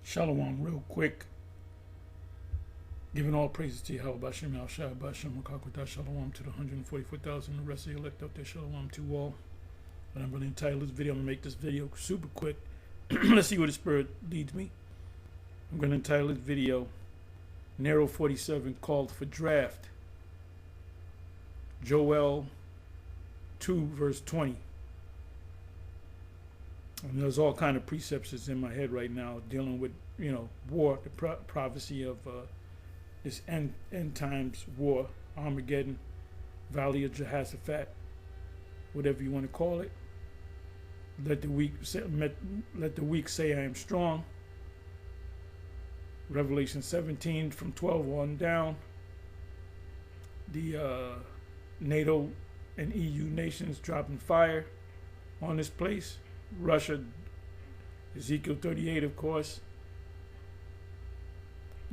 Shalom, real quick. Giving all praises to Yahweh, Bashem, Al-Shai, Bashem, Makakwata, Shalom to the 144,000, the rest of the elect out there, Shalom to all. And I'm going to entitle this video, I'm going to make this video super quick. Let's see where the Spirit leads me. I'm going to entitle this video, Nero 47 called for draft. Joel 2 verse 20. And there's all kind of precepts that's in my head right now dealing with, war, the prophecy of this end times war, Armageddon, Valley of Jehoshaphat, whatever you want to call it. Let the weak say I am strong. Revelation 17 from 12 on down. The NATO and EU nations dropping fire on this place. Russia, Ezekiel 38, of course.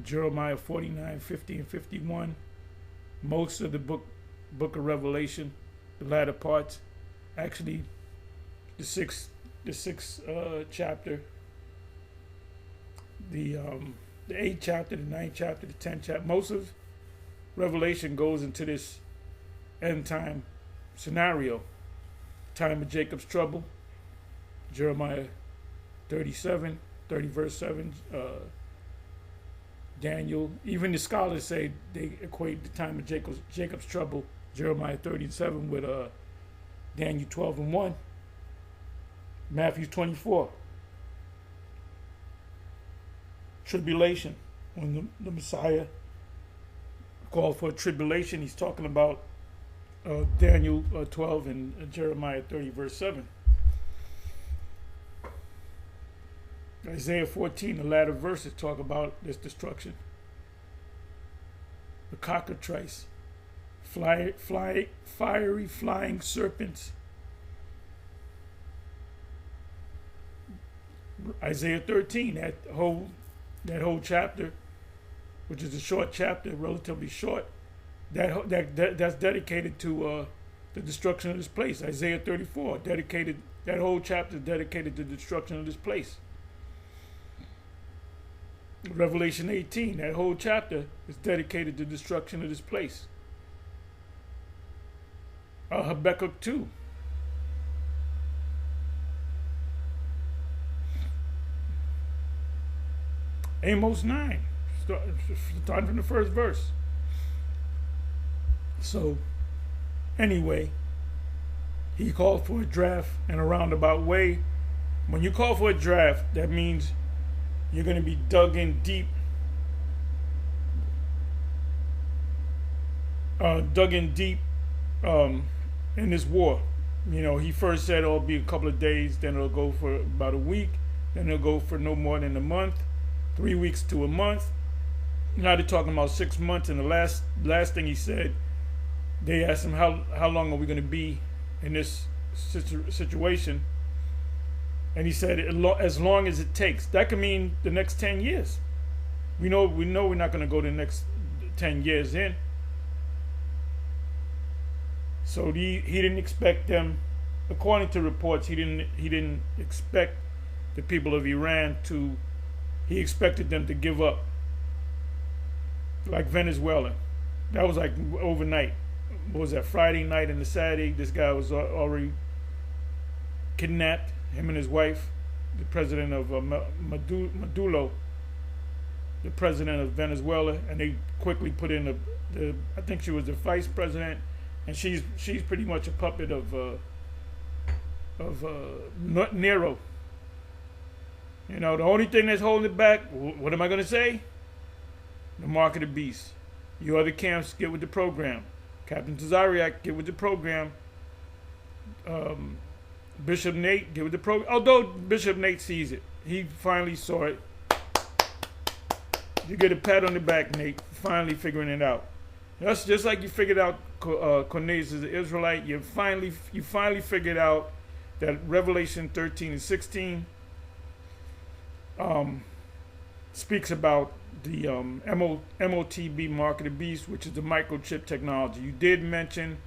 Jeremiah 49, 50, and 51. Most of the book of Revelation, the latter parts. Actually, the sixth chapter, the 8th chapter, the 9th chapter, the 10th chapter. Most of Revelation goes into this end time scenario. Time of Jacob's trouble. Jeremiah 30 verse 7, Daniel, even the scholars say they equate the time of Jacob's trouble, Jeremiah 37 with Daniel 12 and 1, Matthew 24. Tribulation, when the Messiah called for tribulation, he's talking about Daniel 12 and Jeremiah 30 verse 7. Isaiah 14, the latter verses talk about this destruction. The cockatrice, fiery flying serpents. Isaiah 13, that whole chapter, which is a short chapter, relatively short, that's dedicated to the destruction of this place. Isaiah 34, that whole chapter is dedicated to the destruction of this place. Revelation 18, that whole chapter is dedicated to destruction of this place. Habakkuk 2. Amos 9, starting from the first verse. So, anyway, he called for a draft in a roundabout way. When you call for a draft, that means you're going to be dug in deep. In this war. He first said it'll be a couple of days, then it'll go for about a week, then it'll go for no more than a month, 3 weeks to a month. Now they're talking about 6 months, and the last thing he said, they asked him how long are we going to be in this situation. And he said, as long as it takes. That could mean the next 10 years. We know we're not going to go the next 10 years in. So he didn't expect them, according to reports, he didn't expect the people of Iran he expected them to give up. Like Venezuela. That was like overnight. What was that, Friday night and the Saturday? This guy was already kidnapped. Him and his wife, the president of Maduro, the president of Venezuela, and they quickly put in I think she was the vice president, and she's pretty much a puppet of Nero. The only thing that's holding it back, what am I going to say? The mark of the beast. You other camps, get with the program. Captain Tazariak, get with the program. Bishop Nate, get with the program. Although Bishop Nate sees it. He finally saw it. You get a pat on the back, Nate, finally figuring it out. That's just like you figured out Cornelius is an Israelite. You finally figured out that Revelation 13 and 16 speaks about the MOTB, mark of the beast, which is the microchip technology. You did mention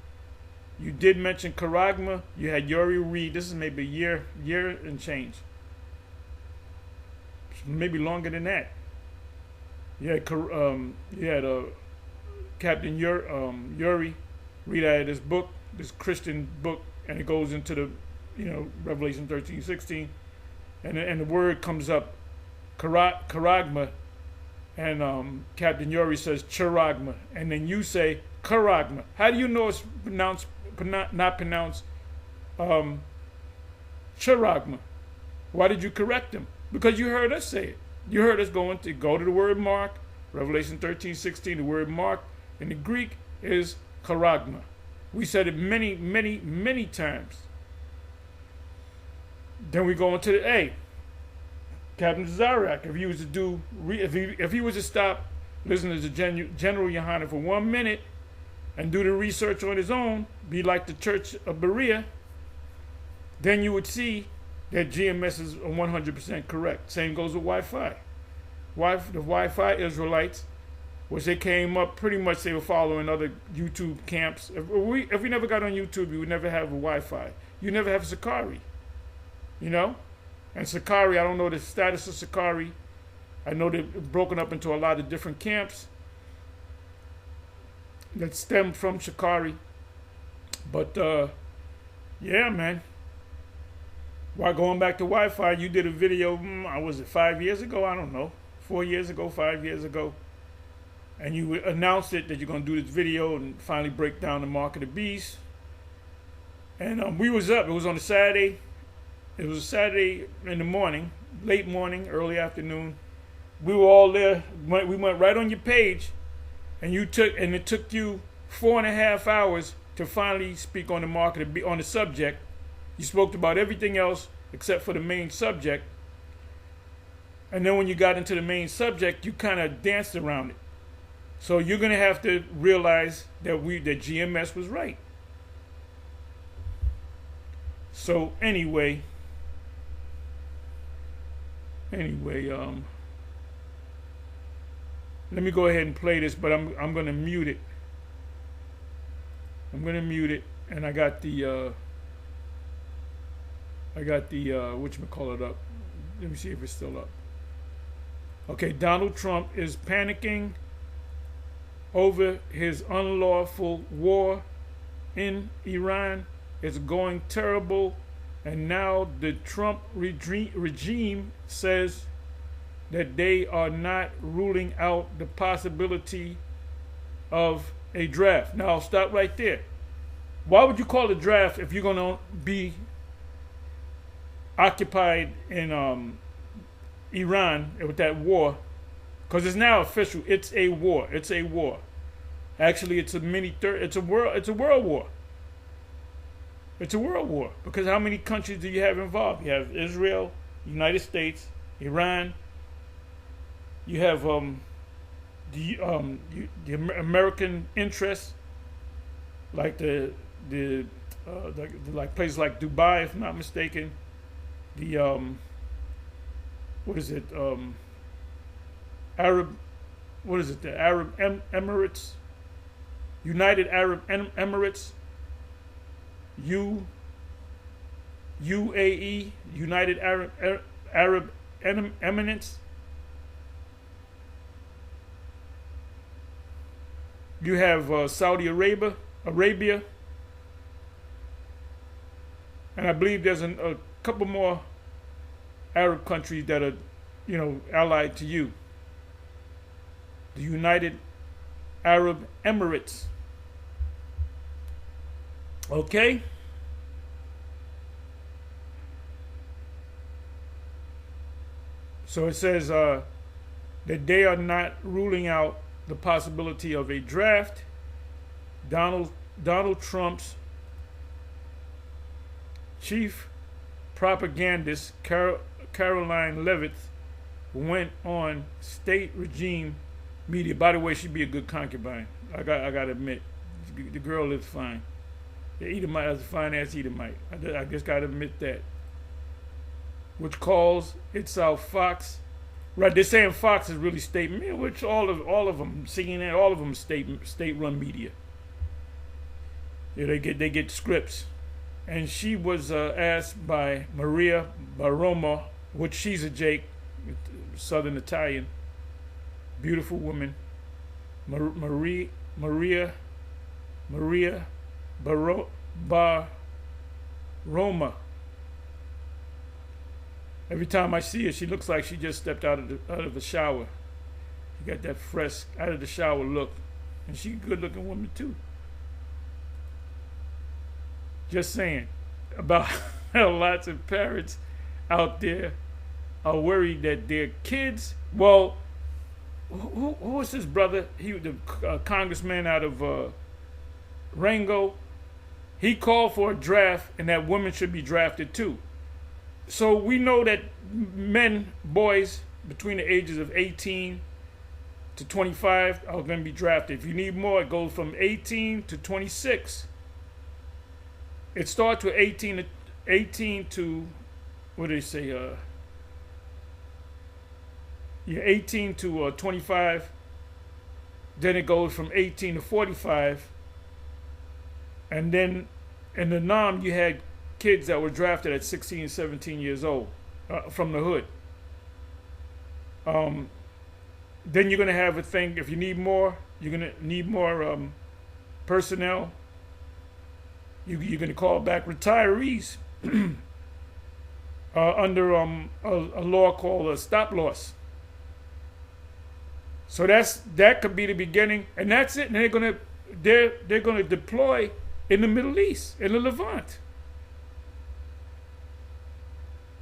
Charagma. You had Yuri Reed. This is maybe a year and change. maybe longer than that. You had Captain Yuri read out of this book, this Christian book, and it goes into the, Revelation 13:16, and the word comes up, charagma, and Captain Yuri says charagma, and then you say charagma. How do you know it's not pronounced charagma? Why did you correct him? Because you heard us say it. You heard us go to the word mark, Revelation 13:16. The word mark in the Greek is charagma. We said it many, many, many times. Then we go into the A. Captain Zarak, if he was to stop listening to General Yohanan for 1 minute and do the research on his own, be like the Church of Berea, then you would see that GMS is 100% correct. Same goes with Wi-Fi. The Wi-Fi Israelites, which they came up, pretty much they were following other YouTube camps. If we never got on YouTube, we would never have a Wi-Fi. You never have Sakari, And Sakari, I don't know the status of Sakari. I know they're broken up into a lot of different camps that stemmed from Sakari. But, yeah, man. While going back to Wi-Fi, you did a video, was it 5 years ago? I don't know. 4 years ago, 5 years ago. And you announced it that you're going to do this video and finally break down the mark of the beast. And we was up. It was on a Saturday. It was a Saturday in the morning, late morning, early afternoon. We were all there. We went right on your page, and it took you 4.5 hours to finally speak on the mark of the on the subject. You spoke about everything else except for the main subject. And then when you got into the main subject, you kind of danced around it. So you're going to have to realize that GMS was right. So anyway, let me go ahead and play this, but I'm going to mute it. I'm going to mute it, and I got the whatchamacallit up. Let me see if it's still up. Okay, Donald Trump is panicking over his unlawful war in Iran. It's going terrible, and now the Trump regime says that they are not ruling out the possibility of a draft. Now, I'll stop right there. Why would you call it a draft if you're going to be occupied in Iran with that war? Because it's now official. It's a war. It's a war. Actually, it's a world war. It's a world war. Because how many countries do you have involved? You have Israel, United States, Iran. You have the American interests, like like places like Dubai, if I'm not mistaken. The the Arab Emirates, United Arab Emirates, UAE, United Arab Emirates. You have Saudi Arabia, and I believe there's a couple more Arab countries that are, allied to you. The United Arab Emirates. Okay? So it says that they are not ruling out the possibility of a draft. Donald Trump's chief propagandist, Caroline Levitt, went on state regime media. By the way, she'd be a good concubine. I got to admit, the girl lives fine. The Edomite is a fine ass Edomite. I just got to admit that. Which calls itself Fox. Right, they're saying Fox is really state media, which all of them, CNN, all of them state-run media. Yeah, they get scripts, and she was asked by Maria Baroma, which she's a Jake. Southern Italian, beautiful woman, Maria Baroma. Every time I see her, she looks like she just stepped out of the shower. She got that fresh out of the shower look, and she's a good-looking woman too. Just saying about how lots of parents out there are worried that their kids. Well, who was his brother? He was the congressman out of Rango. He called for a draft, and that women should be drafted too. So we know that boys between the ages of 18 to 25 are going to be drafted. If you need more, it goes from 18 to 26. It starts with 18 to what do they say? 18 to 25. Then it goes from 18 to 45. And then in the NOM, you had kids that were drafted at 16 and 17 years old from the hood. Then you're going to have a thing, if you need more, you're going to need more personnel. You're going to call back retirees under a law called a stop loss. So that could be the beginning, and that's it. And they're going to deploy in the Middle East, in the Levant.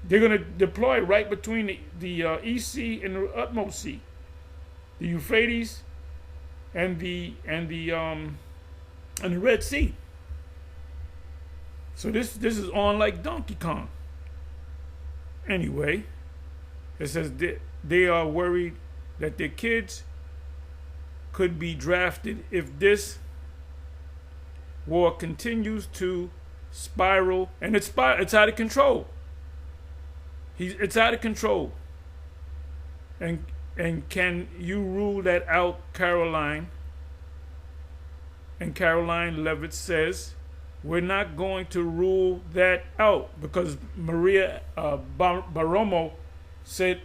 They're going to deploy right between the East Sea and the utmost sea, the Euphrates and the Red Sea. So this is on like Donkey Kong. Anyway, it says they are worried that their kids could be drafted if this war continues to spiral, and it's out of control. It's out of control. And can you rule that out, Caroline? And Caroline Levitt says, we're not going to rule that out, because Maria Baroma said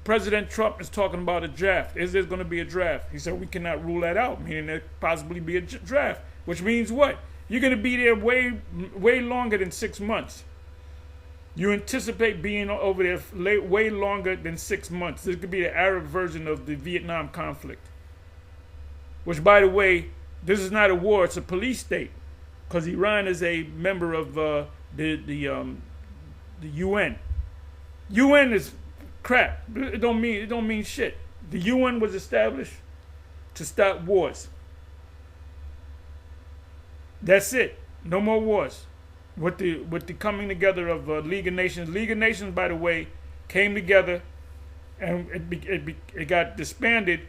President Trump is talking about a draft. Is there going to be a draft? He said we cannot rule that out, meaning there possibly be a draft, which means what? You're going to be there way longer than 6 months. You anticipate being over there way longer than 6 months. This could be the Arab version of the Vietnam conflict. Which, by the way, this is not a war; it's a police state, because Iran is a member of the UN. UN is crap. It don't mean shit. The UN was established to stop wars. That's it. No more wars. With the coming together of League of Nations. League of Nations, by the way, came together, and it got disbanded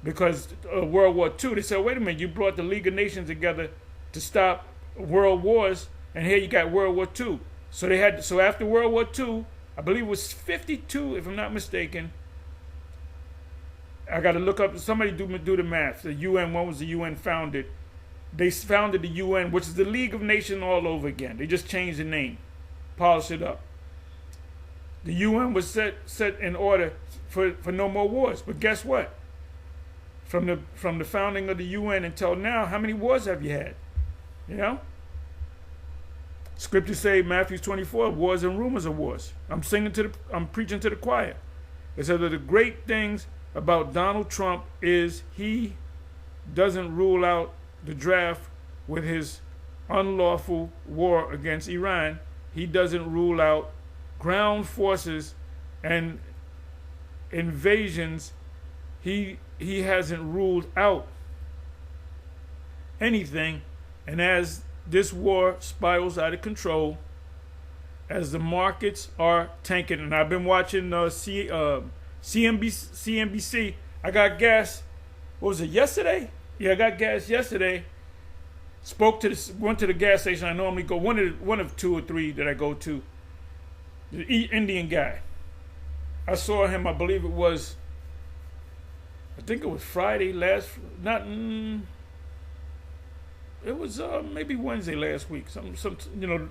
because of World War II. They said, wait a minute, you brought the League of Nations together to stop world wars, and here you got World War II. So after World War II, I believe it was 52, if I'm not mistaken. I got to look up. Somebody do the math. The UN. When was the UN founded? They founded the UN, which is the League of Nations all over again. They just changed the name, polished it up. The UN was set in order for no more wars. But guess what? From the founding of the UN until now, how many wars have you had? You know? Scriptures say, Matthew 24, wars and rumors of wars. I'm preaching to the choir. It says that the great things about Donald Trump is he doesn't rule out the draft with his unlawful war against Iran. He doesn't rule out ground forces and invasions. He hasn't ruled out anything. And as this war spirals out of control, as the markets are tanking, and I've been watching CNBC. I got gas. What was it, yesterday? Yeah, I got gas yesterday. Went to the gas station. I normally go one of two or three that I go to. The Indian guy. I saw him. I believe it was. I think it was Friday It was maybe Wednesday last week. Some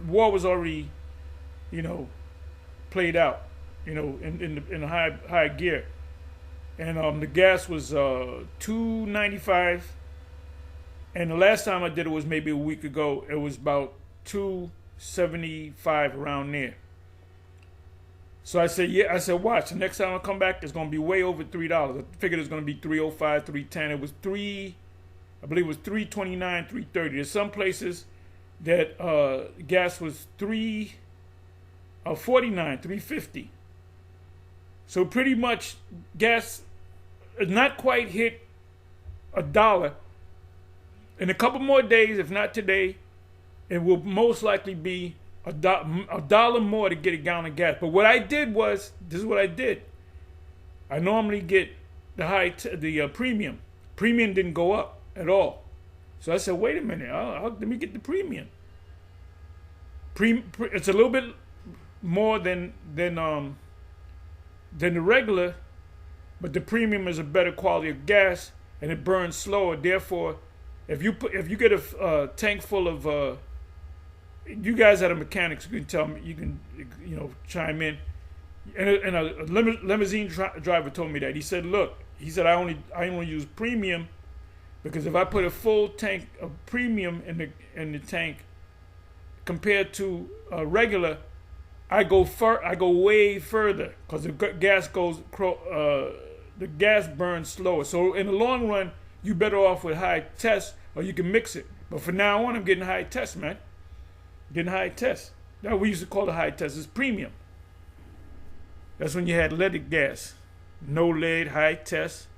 war was already, played out. in high gear. And the gas was $2.95, and the last time I did it was maybe a week ago. It was about $2.75 around there. So I said, watch. The next time I come back, it's going to be way over $3. I figured it's going to be $3.05, $3.10. It was I believe it was $3.29, $3.30. There's some places that gas was $3.49, $3.50. So pretty much gas has not quite hit $1. In a couple more days, if not today, it will most likely be a dollar more to get a gallon of gas. But what I did was, this is what I did. I normally get the premium. Premium didn't go up at all. So I said, wait a minute, let me get the premium. It's a little bit more than the regular, but the premium is a better quality of gas and it burns slower. Therefore, if you get a tank full of you guys that are mechanics, you can tell me, you can chime in. And a limousine driver told me that. He said, look, I only use premium because if I put a full tank of premium in the tank compared to regular, I go way further because the gas burns slower. So in the long run, you better off with high test, or you can mix it. But for now on, I'm getting high test, man. Getting high test. Now we used to call it high test. It's premium. That's when you had leaded gas, no lead, high test.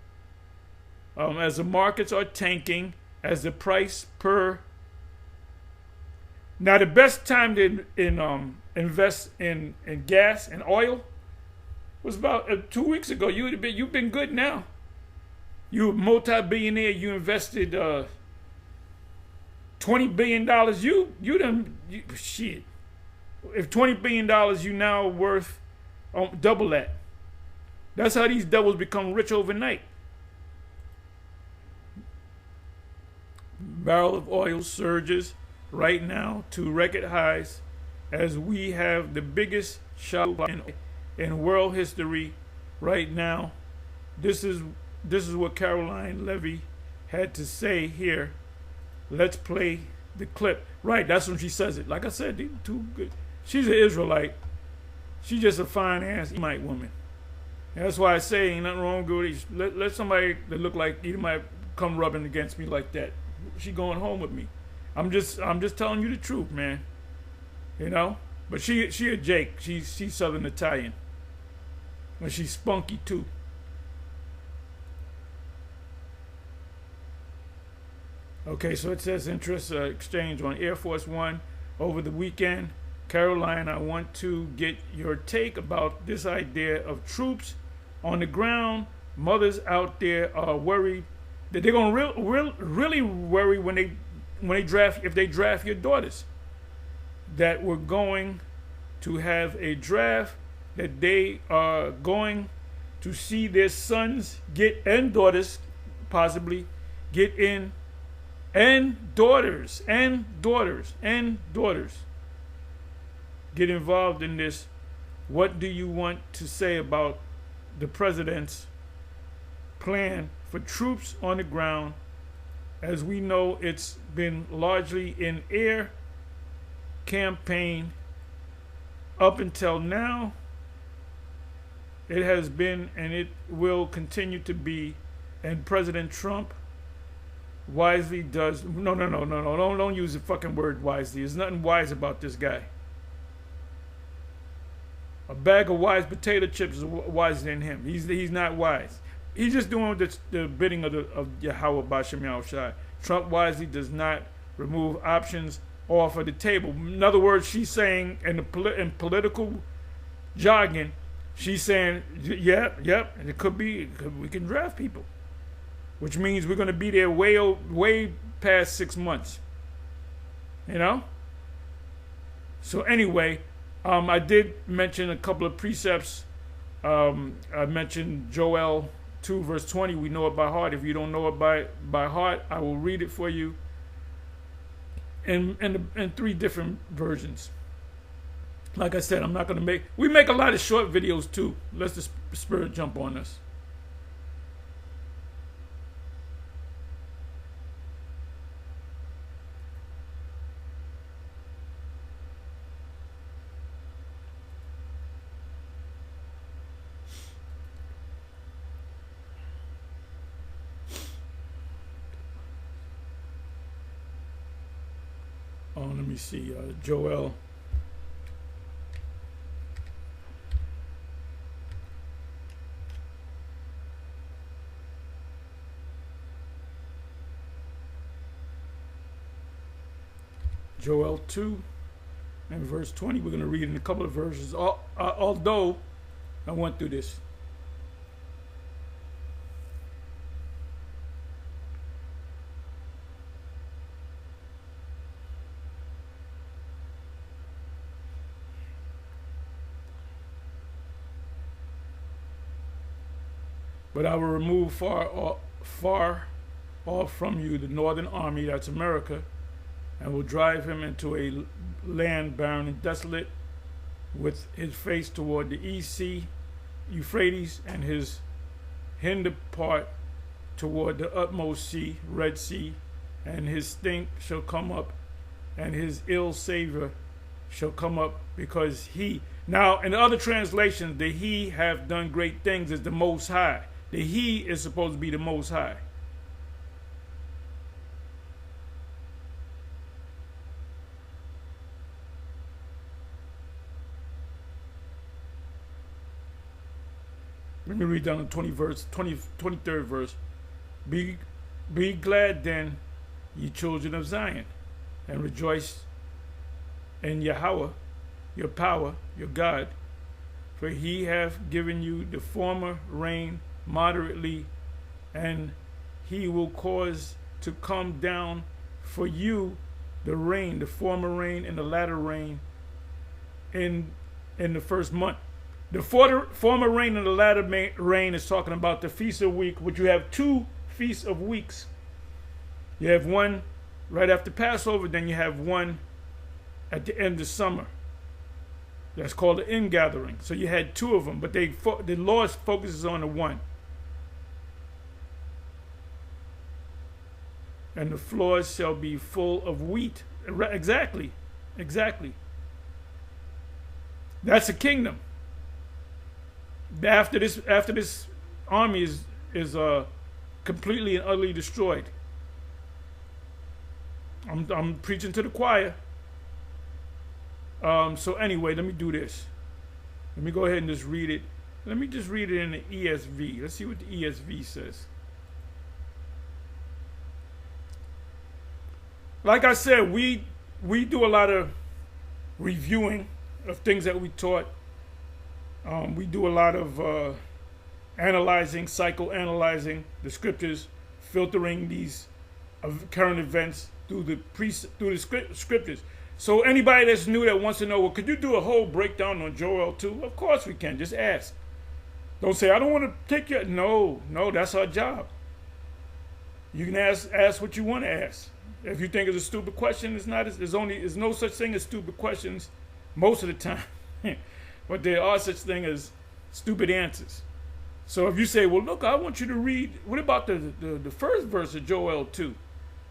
As the markets are tanking, as the price per. Now the best time to invest in gas and oil was about 2 weeks ago. You've been good now. You a multi-billionaire. You invested $20 billion. Shit. If $20 billion, you now worth double that. That's how these devils become rich overnight. Barrel of oil surges right now to record highs as we have the biggest shock in world history right now. This is what Caroline Levy had to say here. Let's play the clip. Right, that's when she says it. Like I said, these too good. She's an Israelite. She's just a fine ass Edomite woman. And that's why I say ain't nothing wrong with it. Let somebody that look like Edomite come rubbing against me like that. She going home with me. I'm just telling you the truth, man. But she a Jake. She's Southern Italian. But she's spunky too. Okay, so it says interest exchange on Air Force One over the weekend. Caroline, I want to get your take about this idea of troops on the ground. Mothers out there are worried that they're gonna really worry when they draft, if they draft your daughters, that we're going to have a draft, that they are going to see their sons and daughters possibly get in, and daughters get involved in this. What do you want to say about the president's plan for troops on the ground? As we know, it's been largely in air campaign up until now. It has been, and it will continue to be. And President Trump wisely does. No. Don't use the fucking word wisely. There's nothing wise about this guy. A bag of wise potato chips is wiser than him. He's not wise. He's just doing the bidding of Yahweh Bashem Yahushai. Trump wisely does not remove options off of the table. In other words, she's saying in political jargon, she's saying, yep, and it could be, we can draft people, which means we're going to be there way past 6 months. So anyway, I did mention a couple of precepts. I mentioned Joel 2 verse 20. We know it by heart. If you don't know it by heart, I will read it for you in 3 different versions. Like I said, I'm not going to make... We make a lot of short videos too. Let the Spirit jump on us. Oh, let me see. Joel. Joel 2 and verse 20. We're going to read in a couple of verses, although I went through this. But I will remove far off from you the northern army, that's America, and will drive him into a land barren and desolate, with his face toward the east sea, Euphrates, and his hinder part toward the utmost sea, Red Sea, and his stink shall come up, and his ill savor shall come up, because he... Now, in the other translations, the he have done great things is the Most High. The he is supposed to be the Most High. Let me read down the 23rd verse. Be glad then, ye children of Zion, and rejoice in Yahweh, your power, your God, for he hath given you the former rain moderately, and he will cause to come down for you the rain, the former rain and the latter rain in the first month. The former rain and the latter rain is talking about the Feast of Weeks, which you have two Feasts of Weeks. You have one right after Passover, then you have one at the end of summer. That's called the ingathering. So you had two of them, but the Lord focuses on the one. And the floors shall be full of wheat. Exactly. That's a kingdom. After this army is completely and utterly destroyed. I'm preaching to the choir. So anyway, let me do this. Let me go ahead and just read it. Let me just read it in the ESV. Let's see what the ESV says. Like I said, we do a lot of reviewing of things that we taught. We do a lot of analyzing, psychoanalyzing the scriptures, filtering these current events through the scriptures. So anybody that's new that wants to know, well, could you do a whole breakdown on Joel 2? Of course we can. Just ask. Don't say, I don't want to take your... No, that's our job. You can ask what you want to ask. If you think it's a stupid question, there's no such thing as stupid questions most of the time. But there are such thing as stupid answers. So if you say, well, look, I want you to read, what about the first verse of Joel 2?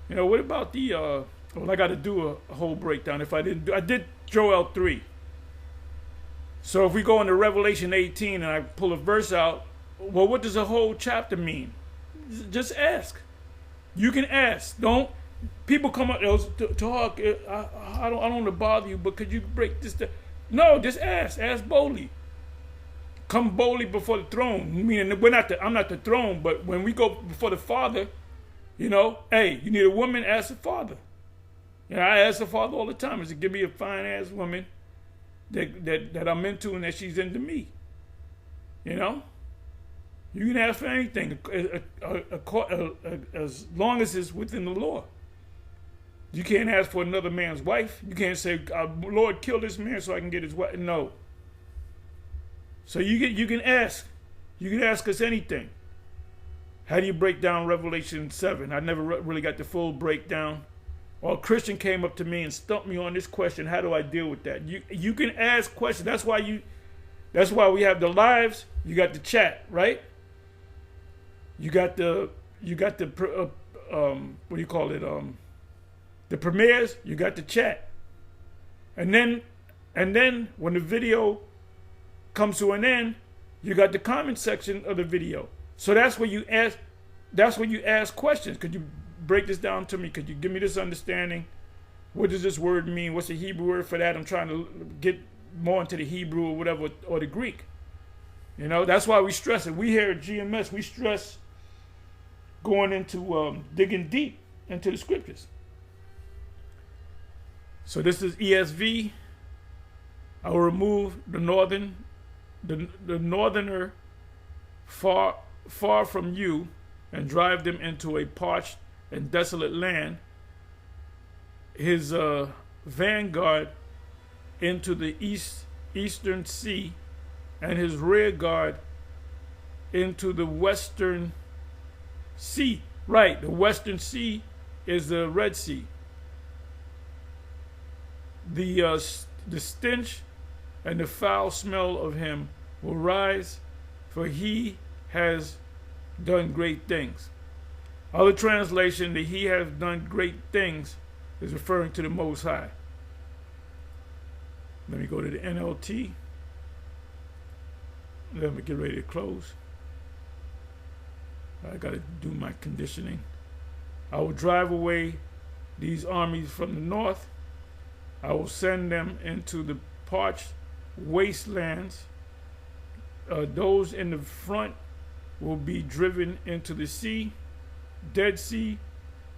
You know, what about the, well, I got to do a whole breakdown. If I did Joel 3. So if we go into Revelation 18 and I pull a verse out, well, what does a whole chapter mean? Just ask. You can ask. People come up, talk, I don't want to bother you, but could you break this down? No, just ask. Ask boldly. Come boldly before the throne. Meaning, I'm not the throne, but when we go before the Father, you know, hey, you need a woman, ask the Father. You know, I ask the Father all the time. I say, give me a fine-ass woman that I'm into and that she's into me. You know? You can ask for anything as long as it's within the law. You can't ask for another man's wife. You can't say, Lord, kill this man so I can get his wife. No. So you can ask. You can ask us anything. How do you break down Revelation 7? I never really got the full breakdown. or a Christian came up to me and stumped me on this question, how do I deal with that? You can ask questions. That's why we have the lives. You got the chat, right? You got the what do you call it? The premieres. You got the chat, and then when the video comes to an end, you got the comment section of the video. So that's where you ask. That's when you ask questions. Could you break this down to me? Could you give me this understanding? What does this word mean? What's the Hebrew word for that? I'm trying to get more into the Hebrew or whatever, or the Greek. You know, that's why we stress it. We here at GMS, we stress going into digging deep into the scriptures. So this is ESV. I will remove the northerner far from you, and drive them into a parched and desolate land, his vanguard into the eastern sea, and his rear guard into the western sea. Right, the western sea is the Red Sea. The stench and the foul smell of him will rise, for he has done great things. Other translation, that he has done great things, is referring to the Most High. Let me go to the NLT. Let me get ready to close. I got to do my conditioning. I will drive away these armies from the north. I will send them into the parched wastelands. Those in the front will be driven into the sea, Dead Sea,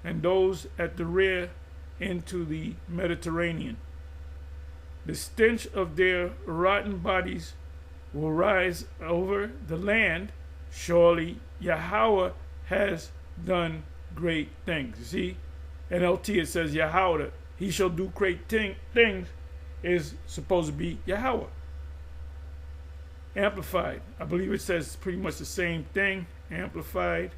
and those at the rear into the Mediterranean. The stench of their rotten bodies will rise over the land. Surely Yahweh has done great things. You see, NLT, it says Yahweh, he shall do great things, is supposed to be Yahweh. Amplified, I believe it says pretty much the same thing. Amplified.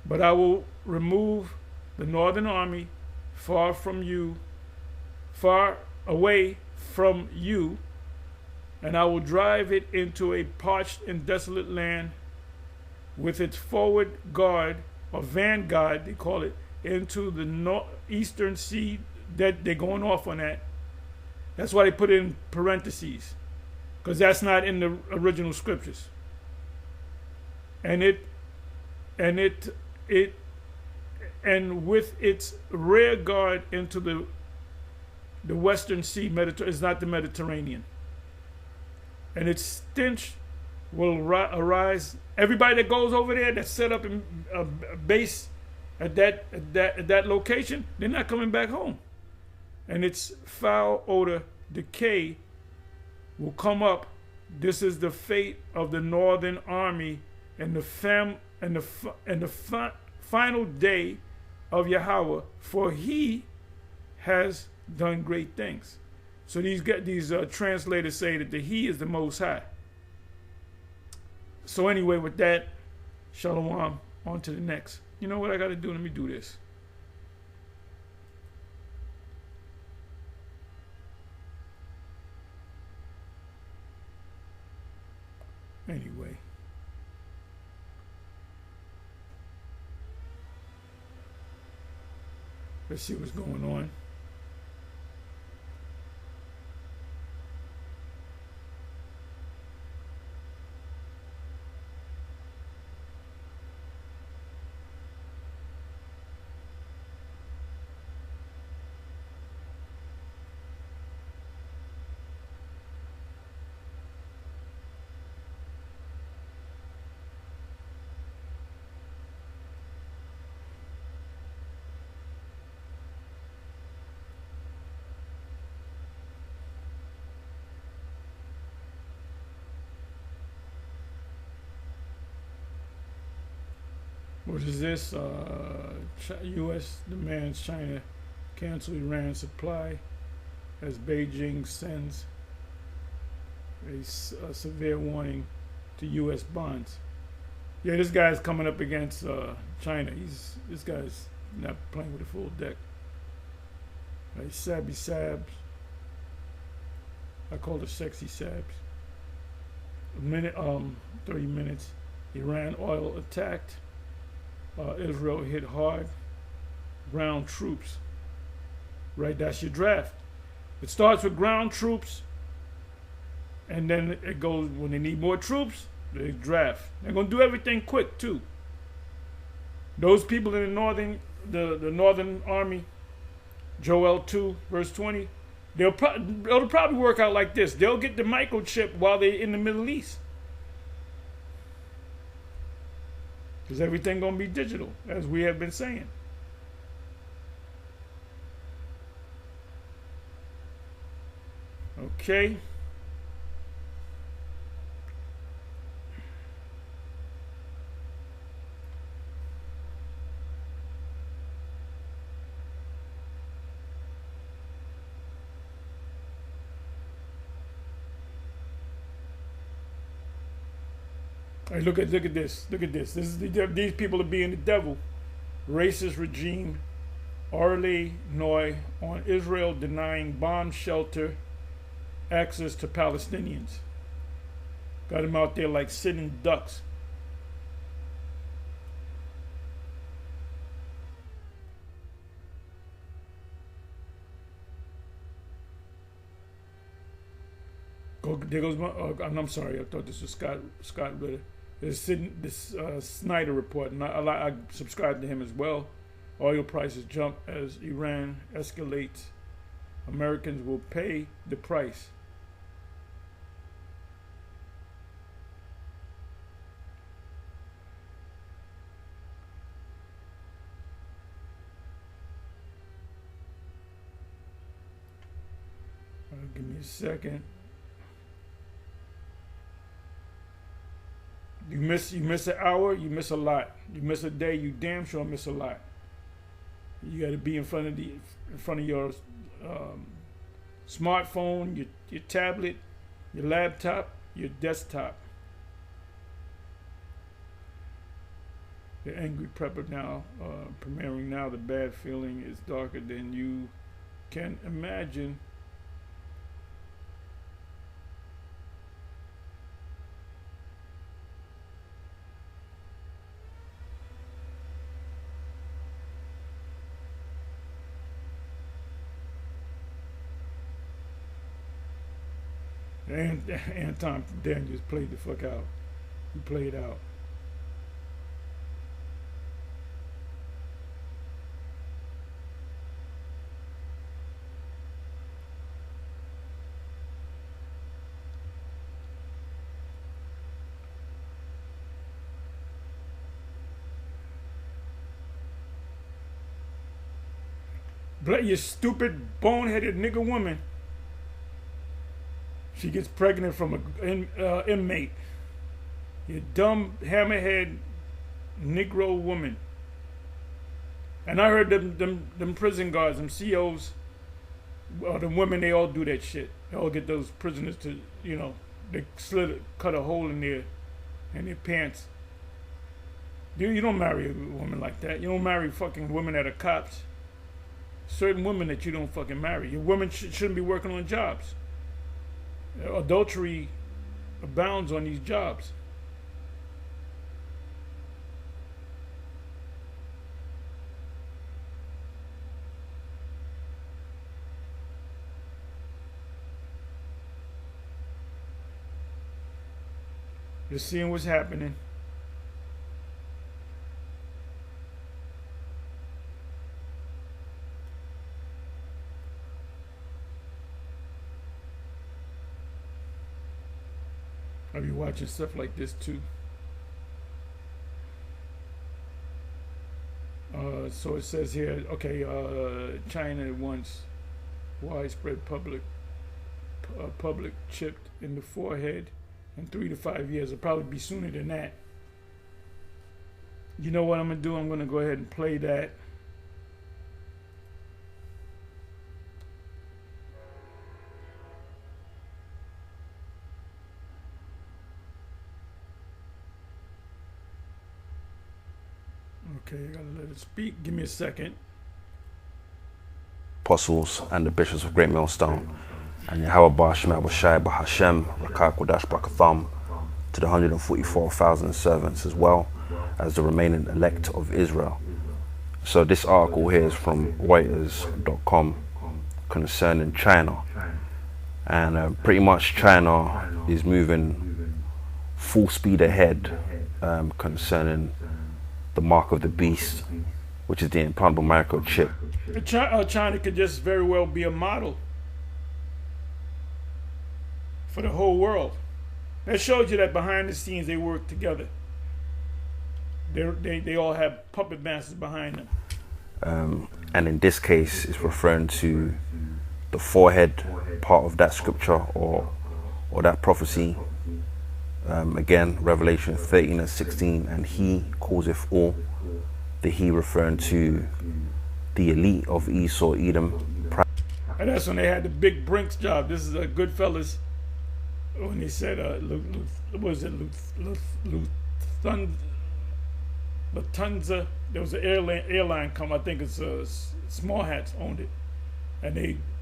But I will remove the northern army far away from you, and I will drive it into a parched and desolate land, with its forward guard, or vanguard they call it, into the eastern sea. That they're going off on that. That's why they put it in parentheses, because that's not in the original scriptures. And with its rear guard into the western sea, is not the Mediterranean. And its stench will arise. Everybody that goes over there, that's set up in a base at that location, they're not coming back home. And its foul odor, decay, will come up. This is the fate of the northern army and the final day of Yahweh, for he has done great things. So these translators say that the he is the Most High. So anyway, with that, shalom, on to the next. You know what I got to do? Let me do this. Anyway. Let's see what's going on. What is this? U.S. demands China cancel Iran supply as Beijing sends a severe warning to U.S. bonds. Yeah, this guy's coming up against China. This guy's not playing with a full deck. Like Sabby Sabs. I call it sexy Sabs. A minute, 30 minutes. Iran oil attacked. Israel hit hard. Ground troops. Right, that's your draft. It starts with ground troops, and then it goes when they need more troops, they draft. They're gonna do everything quick too. Those people in the northern army, Joel 2 verse 20, it'll probably work out like this. They'll get the microchip while they're in the Middle East, because everything gonna be digital, as we have been saying. Okay. Hey, look at this. Look at this. These people are being the devil. Racist regime, Orly Noy on Israel denying bomb shelter access to Palestinians. Got them out there like sitting ducks. There goes my. I'm sorry. I thought this was Scott Ritter. This Snyder report, and I subscribe to him as well. Oil prices jump as Iran escalates. Americans will pay the price. Give me a second. You miss an hour, you miss a lot. You miss a day, you damn sure miss a lot. You got to be in front of your smartphone, your tablet, your laptop, your desktop. The Angry Prepper now premiering now. The bad feeling is darker than you can imagine. And Anton Daniels played the fuck out. He played out. You stupid boneheaded nigger woman. She gets pregnant from an inmate. You dumb hammerhead Negro woman. And I heard them prison guards, them COs, the women, they all do that shit. They all get those prisoners to, they cut a hole in their pants. You don't marry a woman like that. You don't marry fucking women that are cops. Certain women that you don't fucking marry. Your women shouldn't be working on jobs. Adultery abounds on these jobs. Just seeing what's happening. I'll be watching stuff like this too. So it says here, okay, China wants widespread public chipped in the forehead in 3 to 5 years. It'll probably be sooner than that. You know what I'm gonna do? I'm gonna go ahead and play that. Okay, I gotta let it speak. Give me a second. Apostles and the bishops of Great Millstone, and Yahweh Shema Bashai Bahashem Rakak Wadash Bakatham, to the 144,000 servants, as well as the remaining elect of Israel. So this article here is from Reuters.com concerning China, and pretty much China is moving full speed ahead concerning the mark of the beast, which is the implantable microchip. China could just very well be a model for the whole world. That shows you that behind the scenes they work together. They all have puppet masters behind them. And in this case, it's referring to the forehead part of that scripture or that prophecy. Again, Revelation 13 and 16, and he causeth all. The he referring to the elite of Esau, Edom. And that's when they had the big Brinks job. This is a Goodfellas. When they said, what was it, Lufthansa? There was an airline come. I think it's Small Hats owned it, and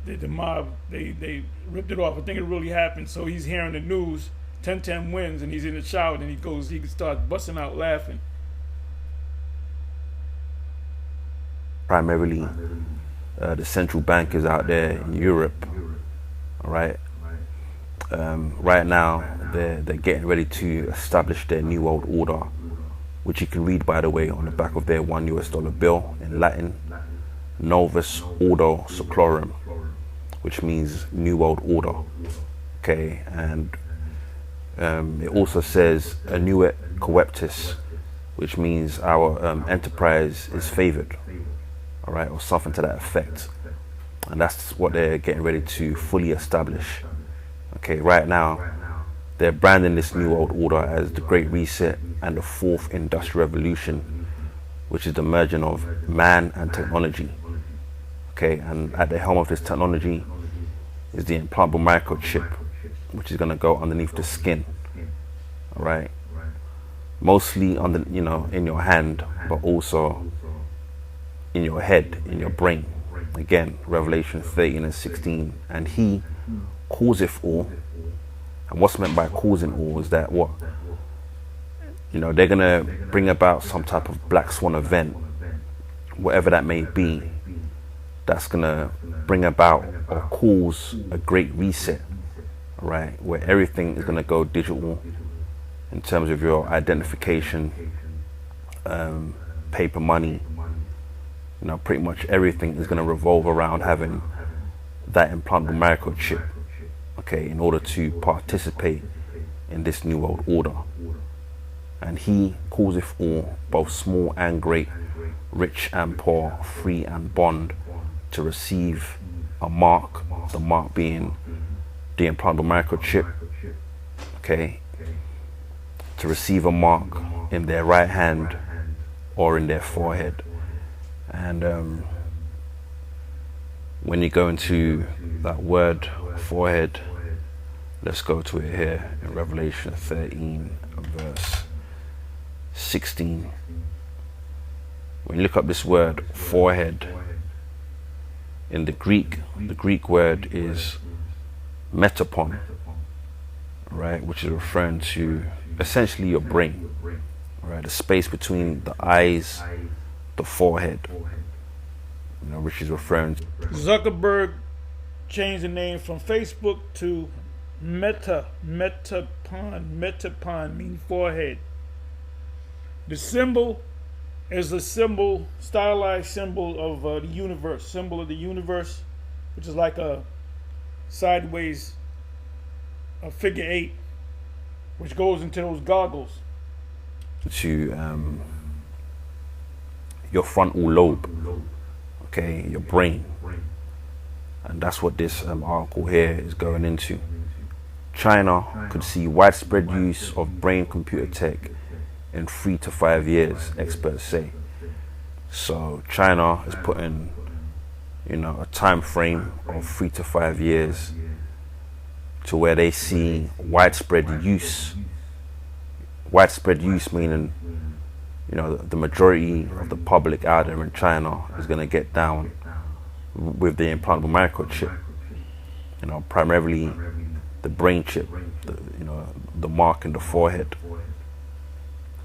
the mob they ripped it off. I think it really happened. So he's hearing the news. 10-10 wins, and he's in the shower, and he starts busting out laughing. Primarily, the central bankers out there in Europe. All right. Right now, they're getting ready to establish their new world order, which you can read, by the way, on the back of their $1 bill in Latin, Novus Ordo Seclorum, which means new world order. Okay, and it also says Annuit Coeptis, which means our enterprise is favored, all right, or something to that effect. And that's what they're getting ready to fully establish. Okay, right now, they're branding this new world order as the Great Reset and the Fourth Industrial Revolution, which is the merging of man and technology. Okay, and at the helm of this technology is the implantable microchip, which is going to go underneath the skin. All right, mostly on the, in your hand, but also in your head, in your brain. Again, Revelation 13 and 16, and he causeth all. And what's meant by causing all is that they're gonna bring about some type of black swan event, whatever that may be, that's gonna bring about or cause a great reset, all right, where everything is gonna go digital in terms of your identification, paper money. Pretty much everything is gonna revolve around having that implantable microchip. Okay, in order to participate in this new world order. And he causeth all, both small and great, rich and poor, free and bond, to receive a mark, the mark being the implantable microchip. Okay, to receive a mark in their right hand or in their forehead. And when you go into that word forehead, let's go to it here in Revelation 13 verse 16. When you look up this word forehead, in the Greek word is metapon, right, which is referring to essentially your brain, right, the space between the eyes, the forehead, which is referring to Zuckerberg changed the name from Facebook to Metapon means forehead. The symbol is a stylized symbol of the universe, symbol of the universe, which is like a sideways a figure 8, which goes into those goggles. To your frontal lobe, okay, your brain. And that's what this article here is going into. China could see widespread use of brain-computer tech in 3 to 5 years, experts say. So China is putting, a time frame of 3 to 5 years to where they see widespread use. Widespread use meaning the majority of the public out there in China is going to get down with the implantable microchip. Primarily the brain chip, the mark in the forehead.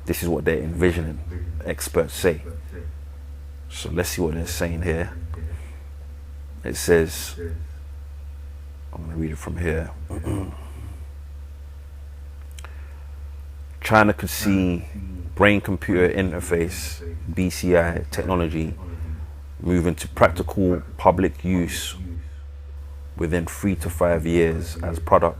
This is what they're envisioning, experts say. So let's see what they're saying here. It says, I'm going to read it from here. China could see brain-computer interface, BCI technology, move into practical public use within 3 to 5 years as product.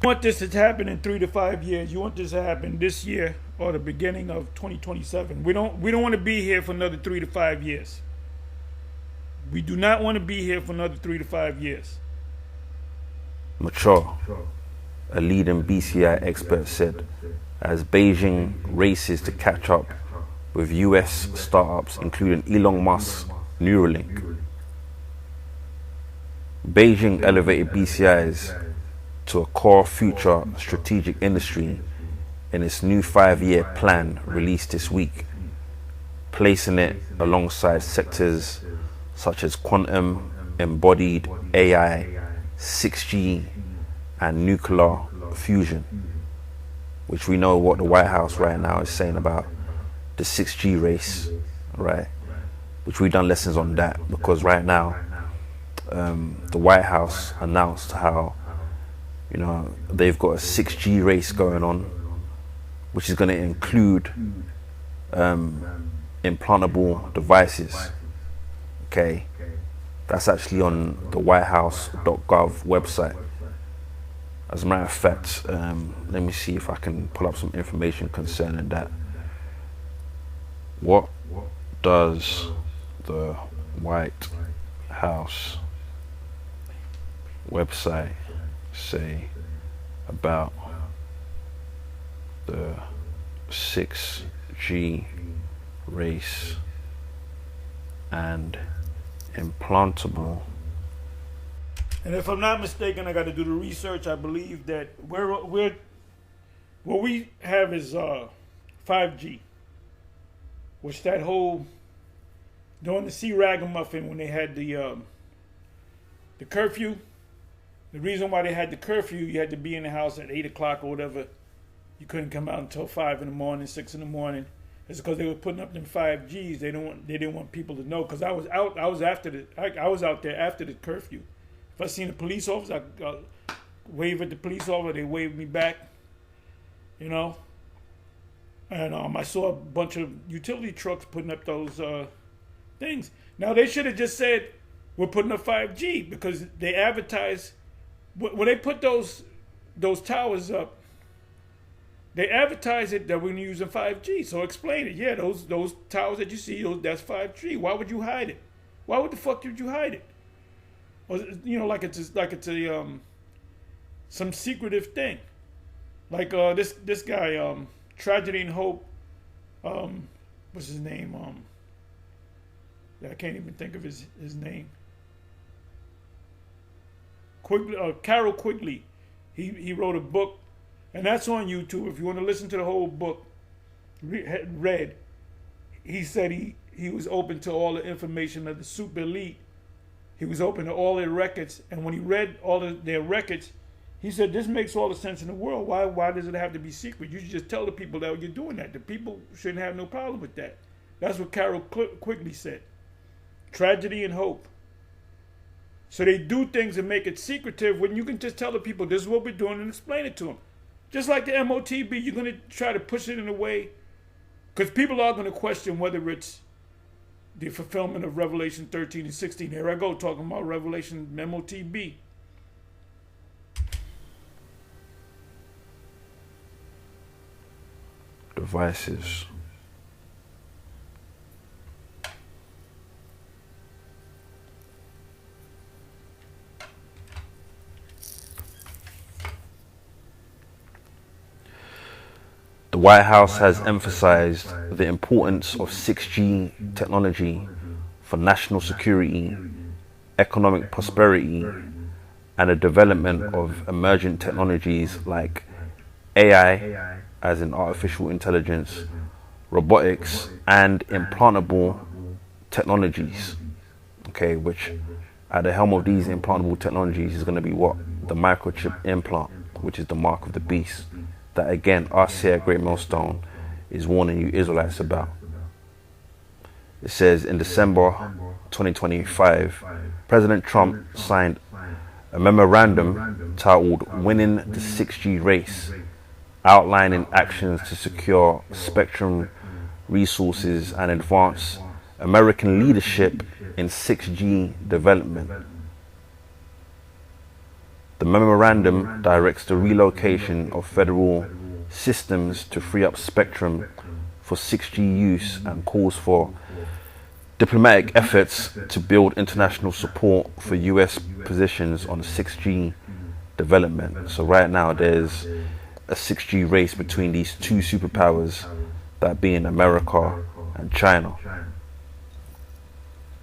You want this to happen in 3 to 5 years. You want this to happen this year or the beginning of 2027. We don't want to be here for another 3 to 5 years. We do not want to be here for another 3 to 5 years. Mature, a leading BCI expert, said, as Beijing races to catch up with US startups, including Elon Musk's Neuralink. Beijing elevated BCIs to a core future strategic industry in its new 5-year plan released this week, placing it alongside sectors such as quantum, embodied AI, 6G, and nuclear fusion, which we know what the White House right now is saying about the 6G race, right? Which we've done lessons on that, because right now the White House announced how they've got a 6G race going on, which is going to include implantable devices. Okay, that's actually on the whitehouse.gov website. As a matter of fact, let me see if I can pull up some information concerning that. What does the White House website say about the 6G race and implantable? And if I'm not mistaken, I got to do the research. I believe that what we have is 5G, which that whole during the sea ragamuffin when they had the curfew. The reason why they had the curfew, you had to be in the house at 8 o'clock or whatever. You couldn't come out until 5 in the morning, 6 in the morning. It's because they were putting up them 5Gs. They didn't want people to know. Because I was out there after the curfew. If I seen a police officer, I wave at the police officer. They waved me back. And I saw a bunch of utility trucks putting up those things. Now they should have just said we're putting up 5G, because they advertise. When they put those towers up, they advertise it that we're using 5G. So explain it. Yeah, those towers that you see, that's 5G. Why would you hide it? Why would the fuck would you hide it? Or, like it's a some secretive thing. Like this guy, Tragedy and Hope. What's his name? I can't even think of his name. Carol Quigley. He wrote a book, and that's on YouTube. If you want to listen to the whole book, read. He said he was open to all the information of the super elite. He was open to all their records, and when he read all of their records, he said, this makes all the sense in the world. Why does it have to be secret? You should just tell the people that you're doing that. The people shouldn't have no problem with that. That's what Carol Quigley said. Tragedy and Hope. So they do things and make it secretive when you can just tell the people this is what we're doing and explain it to them. Just like the MOTB, you're going to try to push it in a way, because people are going to question whether it's the fulfillment of Revelation 13 and 16. Here I go talking about Revelation MOTB. Devices. The White House has emphasized the importance of 6G technology for national security, economic prosperity, and the development of emerging technologies like AI, as in artificial intelligence, robotics, and implantable technologies. Okay, which at the helm of these implantable technologies is going to be what? The microchip implant, which is the mark of the beast. That again, us here at Great Millstone is warning you Israelites about. It says in December 2025, President Trump signed a memorandum titled Winning the 6G Race, outlining actions to secure spectrum resources and advance American leadership in 6G development. The memorandum directs the relocation of federal systems to free up spectrum for 6G use and calls for diplomatic efforts to build international support for US positions on 6G development. So right now there's a 6G race between these two superpowers, that being America and China.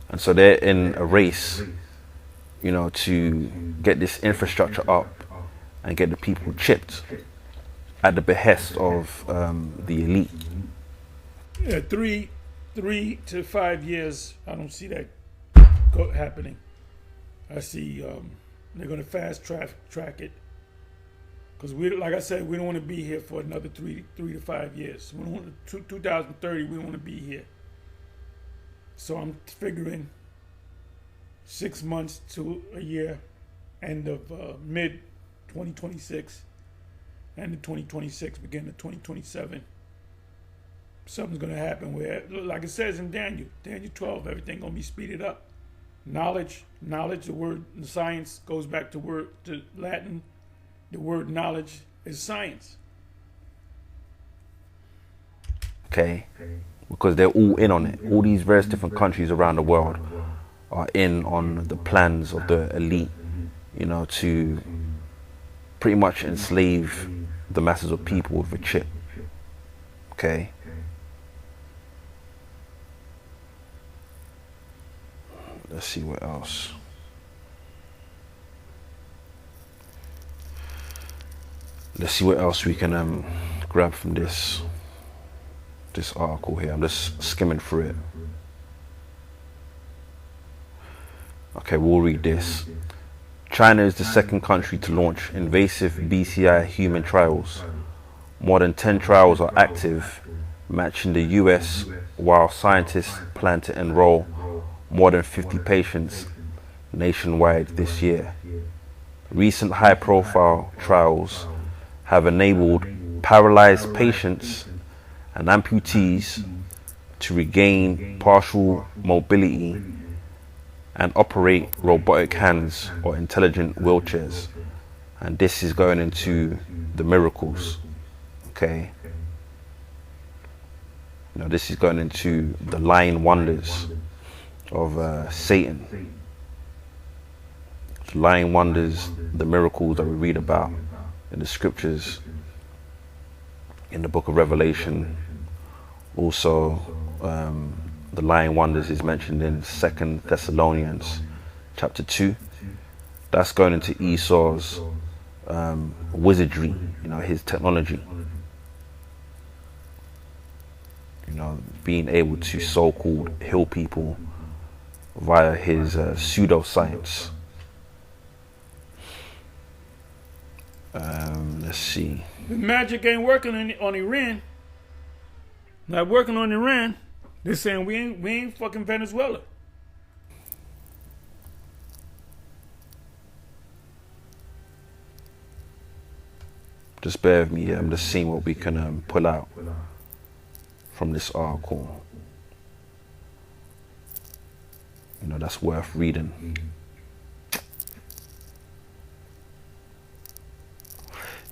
And so they're in a race, you know, to get this infrastructure up and get the people chipped at the behest of the elite. Yeah, 3 to 5 years, I don't see that happening. I see they're going to fast track it. Because like I said, we don't want to be here for another 3 to 5 years. We don't want to, 2030, we don't want to be here. So I'm figuring 6 months to a year, end of mid 2026, end of 2026, beginning of 2027. Something's going to happen where, like it says in Daniel 12, everything going to be speeded up. Knowledge, the word science goes back to Latin. The word knowledge is science. Okay. Because they're all in on it. All these various different countries around the world are in on the plans of the elite, you know, to pretty much enslave the masses of people with a chip. Okay. Let's see what else. Let's see what else we can grab from this article here. I'm just skimming through it. Okay, we'll read this. China is the second country to launch invasive BCI human trials. More than 10 trials are active, matching the US, while scientists plan to enroll more than 50 patients nationwide this year. Recent high-profile trials have enabled paralyzed patients and amputees to regain partial mobility and operate robotic hands or intelligent wheelchairs. And this is going into the miracles, okay? You know, this is going into the lying wonders of Satan. Lying wonders, the miracles that we read about in the scriptures, in the book of Revelation. Also, the lying wonders is mentioned in 2 Thessalonians chapter 2. That's going into Esau's wizardry, you know, his technology. You know, being able to so-called heal people via his pseudoscience. Let's see. The magic ain't working on Iran. Not working on Iran. They're saying we ain't fucking Venezuela. Just bear with me here. I'm just seeing what we can pull out from this article. You know, that's worth reading.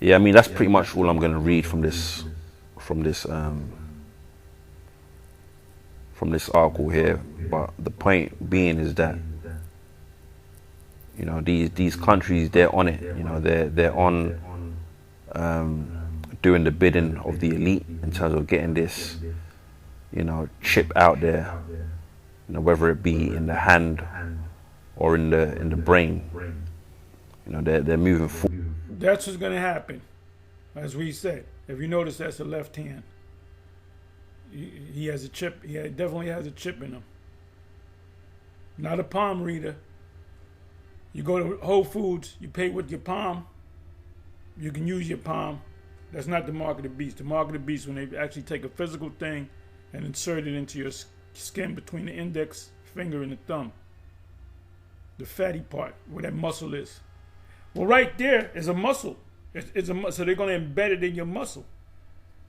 Yeah, I mean, that's pretty much all I'm going to read from this article here. But the point being is that, you know, these countries, they're on it. You know, they're on doing the bidding of the elite in terms of getting this, you know, chip out there. You know, whether it be in the hand or in the brain. You know, they're moving forward. That's what's going to happen, as we said. If you notice, that's the left hand. He has a chip. He definitely has a chip in him. Not a palm reader. You go to Whole Foods, you pay with your palm. You can use your palm. That's not the mark of the beast. The mark of the beast when they actually take a physical thing and insert it into your skin between the index finger and the thumb. The fatty part, where that muscle is. Well, right there is a muscle. It's a so they're going to embed it in your muscle.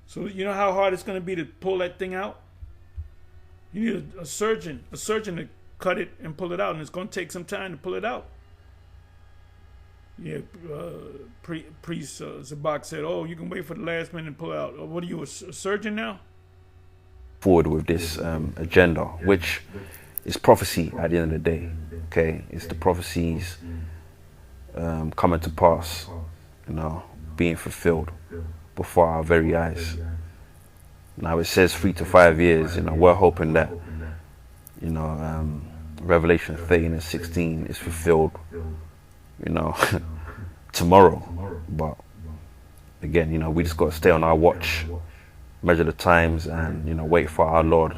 So you know how hard it's going to be to pull that thing out? You need a surgeon to cut it and pull it out, and it's going to take some time to pull it out. Yeah, Priest Zabak said, "Oh, you can wait for the last minute and pull it out." What are you, a surgeon now? Forward with this agenda, which is prophecy at the end of the day. Okay, it's the prophecies coming to pass, being fulfilled before our very eyes. Now it says 3 to 5 years. We're hoping that Revelation 13 and 16 is fulfilled tomorrow. But again, we just got to stay on our watch, measure the times, and wait for our Lord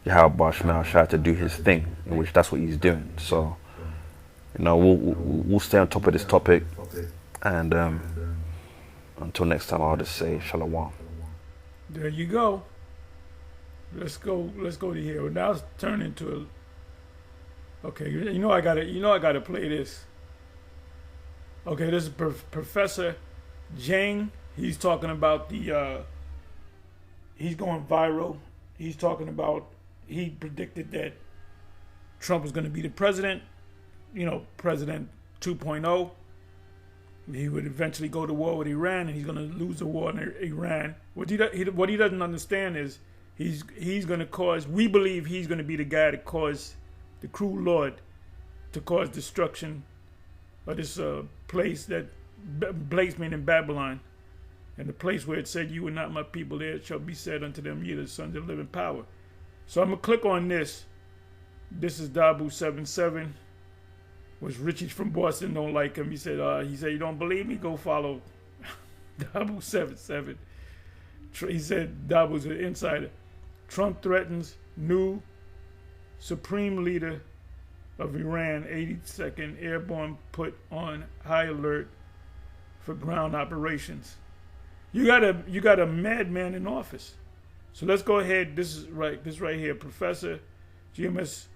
Yahweh Shah to do his thing, in which that's what he's doing. So we'll stay on top of this topic, and until next time, I'll just say shalom. There you go. Let's go to here. Now it's turned into a. Okay, I gotta play this. Okay, this is Professor Jang. He's talking about he's going viral. He's talking about, he predicted that Trump was going to be the president, President 2.0. He would eventually go to war with Iran, and he's going to lose the war in Iran. What he doesn't understand is he's going to cause, we believe he's going to be the guy to cause the cruel Lord to cause destruction of this place meaning Babylon, and the place where it said, "You are not my people," there shall be said unto them, "Ye are the sons of the living power." So I'm going to click on this. This is Dabu77. Which Richie from Boston don't like him. He said, "You don't believe me? Go follow Dabu77. He said Dabu's an insider. Trump threatens new supreme leader of Iran, 82nd Airborne, put on high alert for ground operations." You got a madman in office. So let's go ahead. This is right here. Professor GMS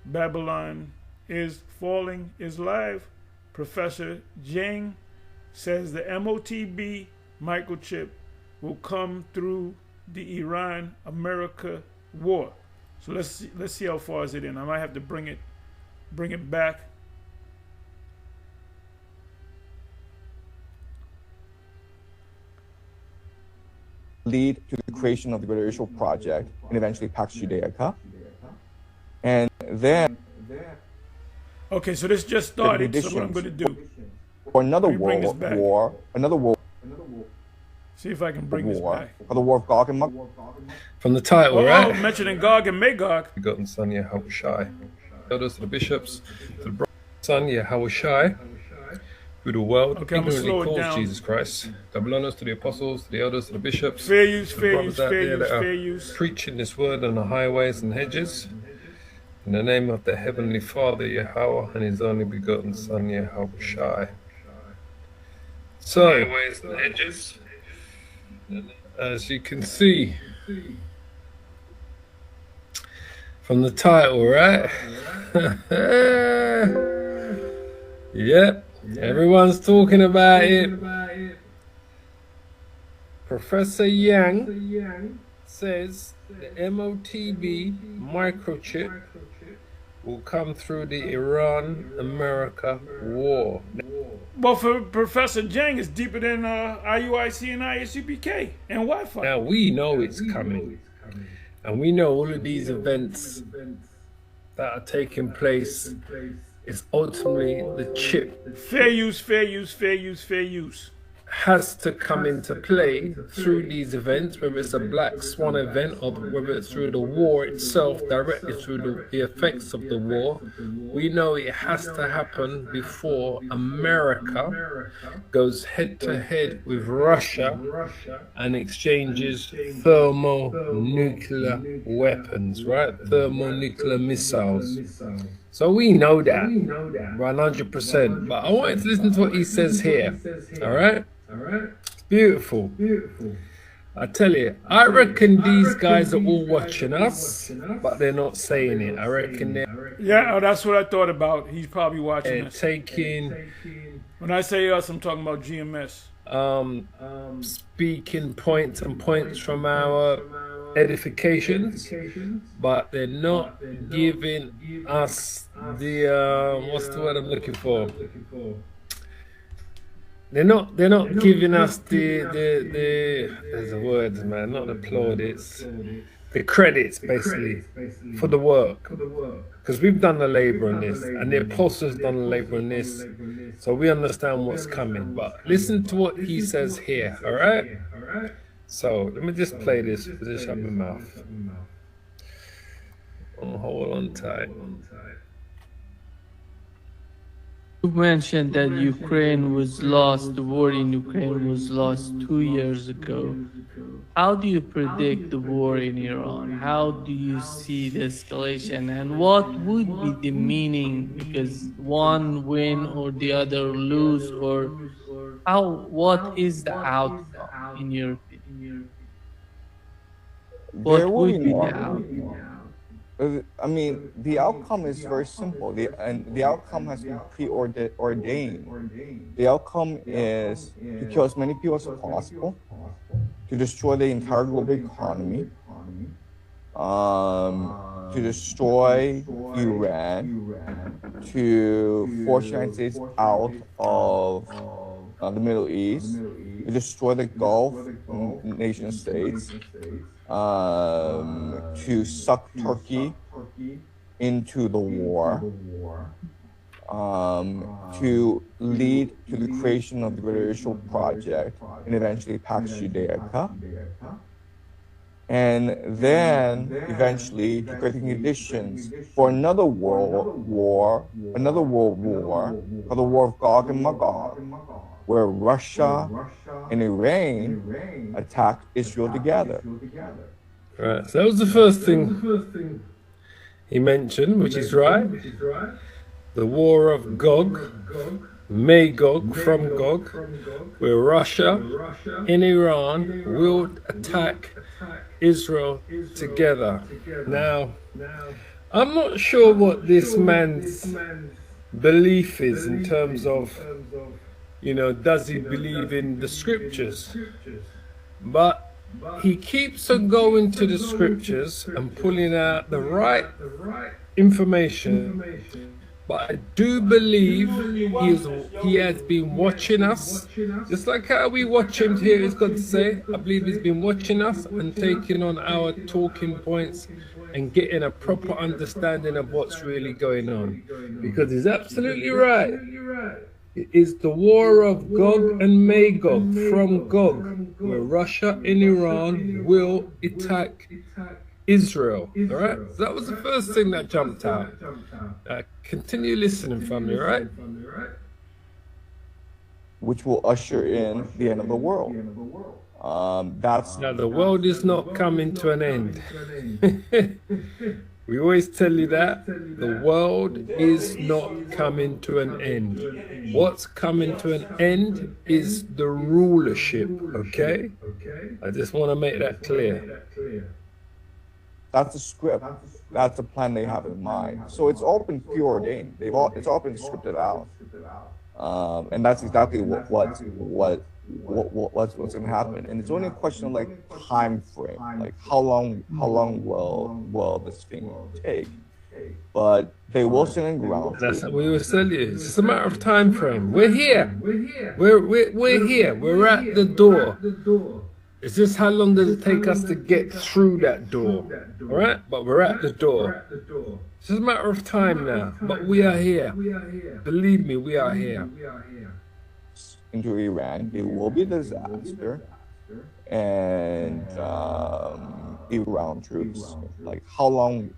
Babylon is falling is live. Professor Jang says the MOTB microchip will come through the Iran-America war. So let's see how far is it in. I might have to bring it back. Lead to the creation of the Greater Israel Project and eventually Pax Judaica. And then... Okay, so this just started, so what I'm going to do... For another war... See if I can bring this back. For the war of Gog and Magog. From the title, right? Mentioning Gog and Magog. Begotten son Yahushai. Elders to the bishops, to the son Yahushai, who the world ignorantly calls Jesus Christ. Double honors to the apostles, to the elders, to the bishops. Fair use. Preaching this word on the highways and hedges. In the name of the Heavenly Father, Yahweh, and His only begotten Son, Yahushai. So, highways and hedges. As you can see from the title, right? Yep, everyone's talking about it. Professor Yang says the MOTB microchip will come through the Iran-America war. Well, for Professor Jang, it's deeper than IUIC and ISUPK and Wi-Fi. Now, we know it's coming. And we know all of these events that are taking place is ultimately the chip. Fair use. has to come into play through these events, whether it's a black swan event or whether it's through the war itself, directly through the effects of the war. We know it has to happen before America goes head to head with Russia and exchanges thermonuclear weapons, right? Thermonuclear missiles. So we know that 100%. But I wanted to listen to what he says here. All right? It's beautiful. I tell you, I reckon these guys are all watching us, but they're not saying it. I reckon they're that's what I thought about. He's probably watching us. taking, When I say us, I'm talking about GMS. speaking points and points from our edifications, but they're not giving us the what's the word I'm looking for? They're not giving us the there's a word, man, not the plaudits, the credits basically for the work, because we've done the labor on this and the apostles done the labor on this, so we understand what's coming. But listen to what he says here. All right, so let me just play this. Just shut my mouth. Oh, hold on tight. You mentioned that Ukraine was lost, the war in Ukraine was lost 2 years ago. How do you predict the war in Iran? How do you see the escalation? And what would be the meaning? Because one win or the other lose, or what is the outcome in your opinion? What would be the outcome? I mean, the outcome is very simple. The outcome has been preordained. The outcome is to kill as many people as possible, to destroy the entire global economy, to destroy Iran, to force the United States out of the Middle East, to destroy the Gulf nation states, to suck Turkey into the war, to lead to the creation of the Great Israel Project and eventually Pax Judaica, and then eventually to create the conditions for another world war called the War of Gog and Magog, where Russia and Iran attacked Israel together. Right, so that was the first thing he mentioned, which is right. The War of Gog, Magog, from Gog, where Russia and Iran will attack Israel together. Now, I'm not sure what this man's belief is in terms of, does he believe in the scriptures? But he keeps on going to the scriptures and pulling out the right information. But I do believe he has been watching us, just like how we watch him here, he's got to say. I believe he's been watching us and taking on our talking points and getting a proper understanding of what's really going on. Because he's absolutely right. It is the war of Gog and Magog, from Gog, where Russia and Iran will attack Israel. All right? So that was the first thing that jumped out. Continue listening, family, right? Which will usher in the end of the world. Now, the world is not coming to an end. We always tell you that. The world is not coming to an end. What's coming to an end is the rulership, okay? I just want to make that clear. That's the script. That's the plan they have in mind. So it's all been preordained. It's all been scripted out, and that's exactly what's going to happen. And it's only a question of like time frame, like how long will this thing take? But they will stand in ground. That's what we always tell you. It's just a matter of time frame. We're here. We're here. We're at the door. It's just how long does it take us to get through that door, all right? But we're at the door. It's just a matter of time now, but we are here. Believe me, we are here. into Iran, it will be a disaster. And Iran troops, like how long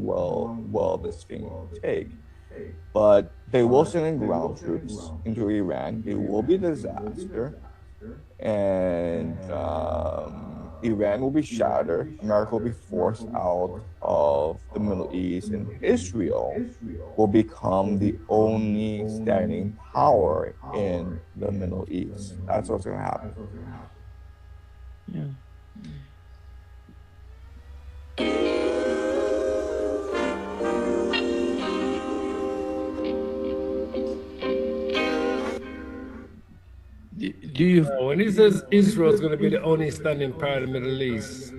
will this thing take? But they will send in ground troops into Iran. It will be a disaster, and Iran will be shattered. America will be forced out of the Middle East, and Israel will become the only standing power in the Middle East. That's what's going to happen. Yeah. Do you When he says Israel is going to be the only standing power in the Middle East,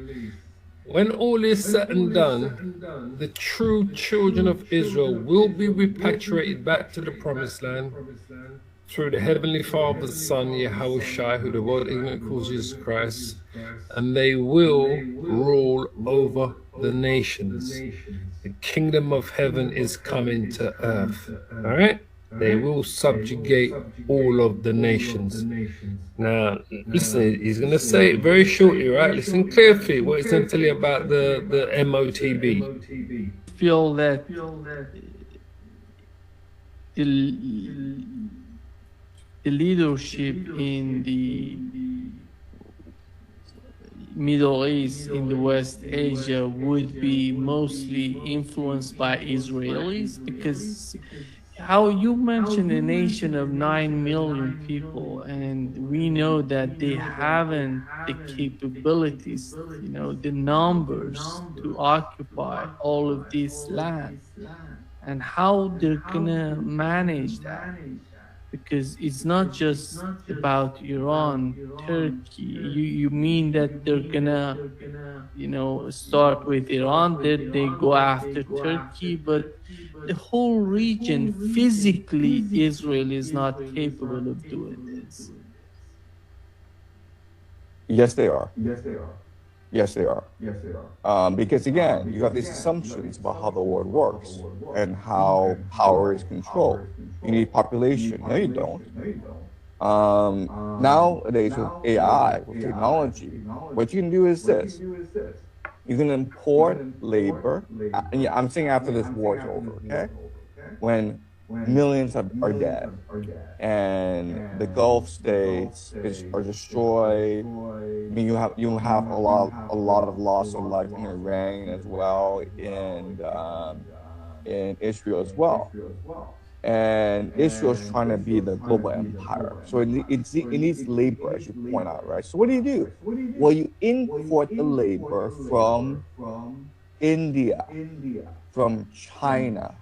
when all is said and done, the true children of Israel will be repatriated back to the promised land through the Heavenly Father's Son, Yahushua, who the world ignorant calls Jesus Christ, and they will rule over the nations. The kingdom of heaven is coming to earth. All right? They will subjugate all of the nations. Now, listen, he's going to say it very shortly, right? Listen carefully what he's going to tell you about the MOTB. feel that the leadership in the Middle East, in the West Asia, would be mostly influenced by Israelis? Because how you mentioned a nation of 9 million people, and we know that they haven't the capabilities, the numbers to occupy all of this land, and how they're gonna manage that. Because it's not just about Iran, Turkey. You mean that they're gonna, start with Iran, then they go after Turkey, but the whole region, physically, Israel is not capable of doing this. Yes, they are. Yes, they are. Because again, you have these assumptions about how the world works and how power is controlled. You need population. No, you don't. Nowadays, with AI, with technology, what you can do is this. You can import labor. And I'm saying after this war is over, okay? When millions are dead, and the Gulf states are destroyed. I mean, you have a lot of loss of life in Iran as well, and in Israel as well. And Israel's trying to be the global empire, so it needs labor, as you point out, right? So what do? Well, you import the labor from India, from China,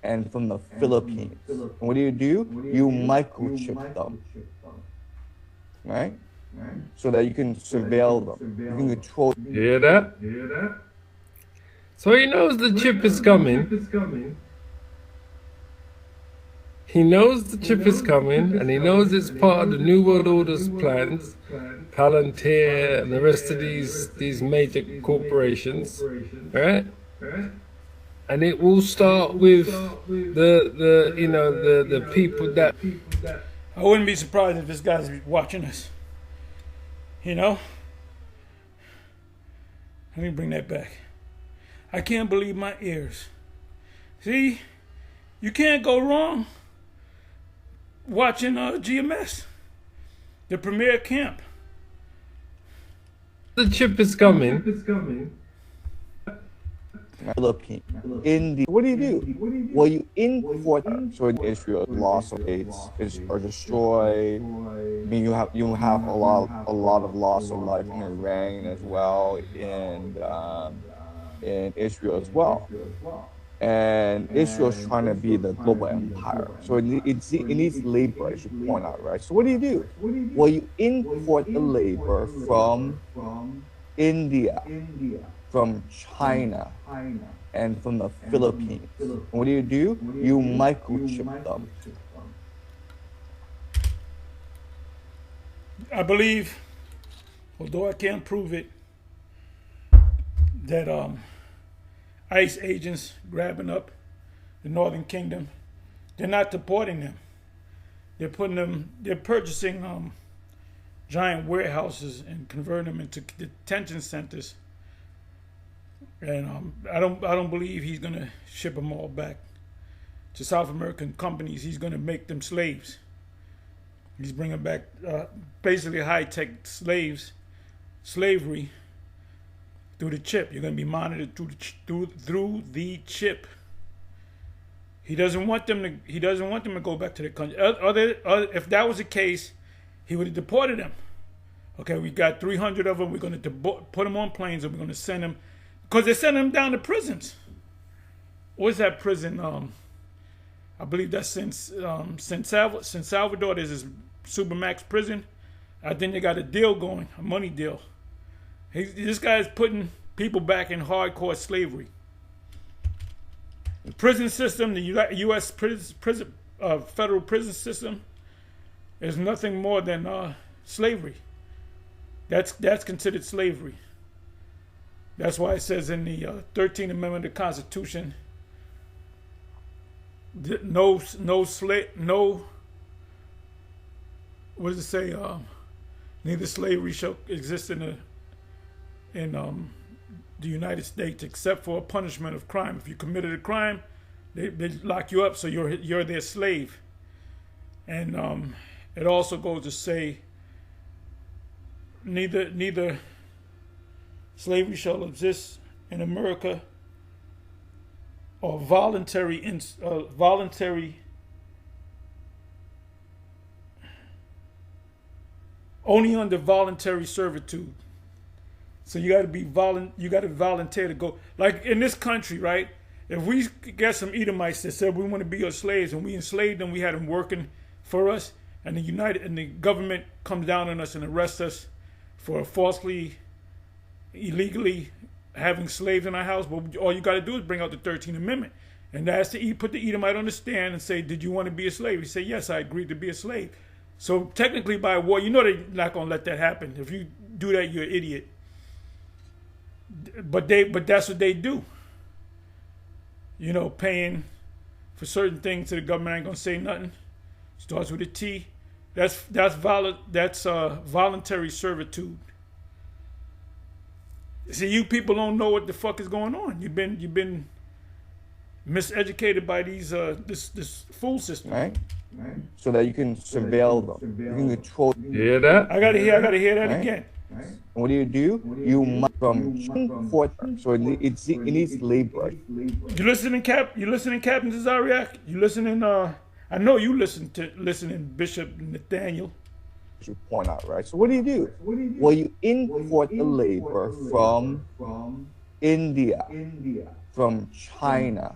and from the Philippines. And what do? You microchip them, right? So that you can surveil them. You can control. You hear that? So he knows the chip is coming. He knows the chip is coming, and he knows it's part of the New World Order's plans, Palantir and the rest of these major corporations, right? And it will start with the people that. I wouldn't be surprised if this guy's watching us. Let me bring that back. I can't believe my ears. See, you can't go wrong watching GMS, the premier camp. The chip is coming. Philippines, India. What do? Well, you import them. So in Israel, loss of aids are destroyed. I mean, you have a lot of loss of life in Iran as well, and in Israel as well. And Israel's trying to be the global empire, so it needs labor, as you point out, right? So what do? Well, you import the labor from India, from China, and from the Philippines. And what do? You microchip them. I believe, although I can't prove it, that ICE agents grabbing up the Northern Kingdom, they're not deporting them. They're purchasing giant warehouses and converting them into detention centers. And I don't believe he's gonna ship them all back to South American companies. He's gonna make them slaves. He's bringing back basically high-tech slavery through the chip. You're gonna be monitored through the chip. He doesn't want them to. He doesn't want them to go back to their country. If that was the case, he would have deported them. Okay, we got 300 of them. We're going to put them on planes, and we're going to send them, because they're sending them down to prisons. What's that prison? I believe that's San Salvador. There's this Supermax prison. I think they got a deal going, a money deal. This guy's putting people back in hardcore slavery. The prison system, the U.S. Federal prison system, is nothing more than slavery. That's considered slavery. That's why it says in the 13th Amendment of the Constitution, no. What does it say? Neither slavery shall exist in the United States except for a punishment of crime. If you committed a crime, they lock you up, so you're their slave. And it also goes to say neither slavery shall exist in America, or voluntary only under voluntary servitude. So you got to volunteer to go. Like in this country, right? If we get some Edomites that said we want to be your slaves, and we enslaved them, we had them working for us, and the government comes down on us and arrests us for illegally having slaves in our house, but all you got to do is bring out the 13th Amendment, and that's to put the Edomite on the stand and say, "Did you want to be a slave?" He say, "Yes, I agreed to be a slave." So technically, by war, they're not gonna let that happen. If you do that, you're an idiot. But that's what they do. Paying for certain things to the government. I ain't gonna say nothing. Starts with a T. That's voluntary servitude. See, you people don't know what the fuck is going on. You've been miseducated by these this fool system. Right? So that you can surveil them. You can control. You hear that? I gotta hear that again. And what do? You must from forth. So it needs labor. You listening, Captain Zariak? You listening? I know you listening, Bishop Nathaniel. You point out, right? So what do? Well, you import the labor from India, from China,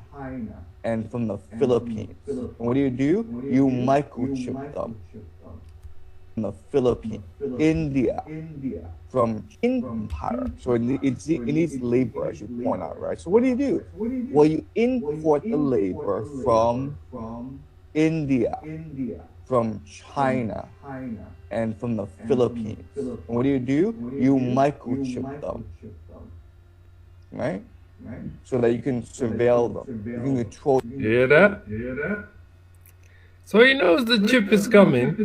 and from the Philippines. And what do? You microchip them. From the Philippines, India, from Empire. So it needs labor, as you point out, right? So what do? Well, you import the labor from India, from China, and from the Philippines. And what do? You microchip them, right? So that you can surveil them. You can control. You hear that? So he knows the chip is coming.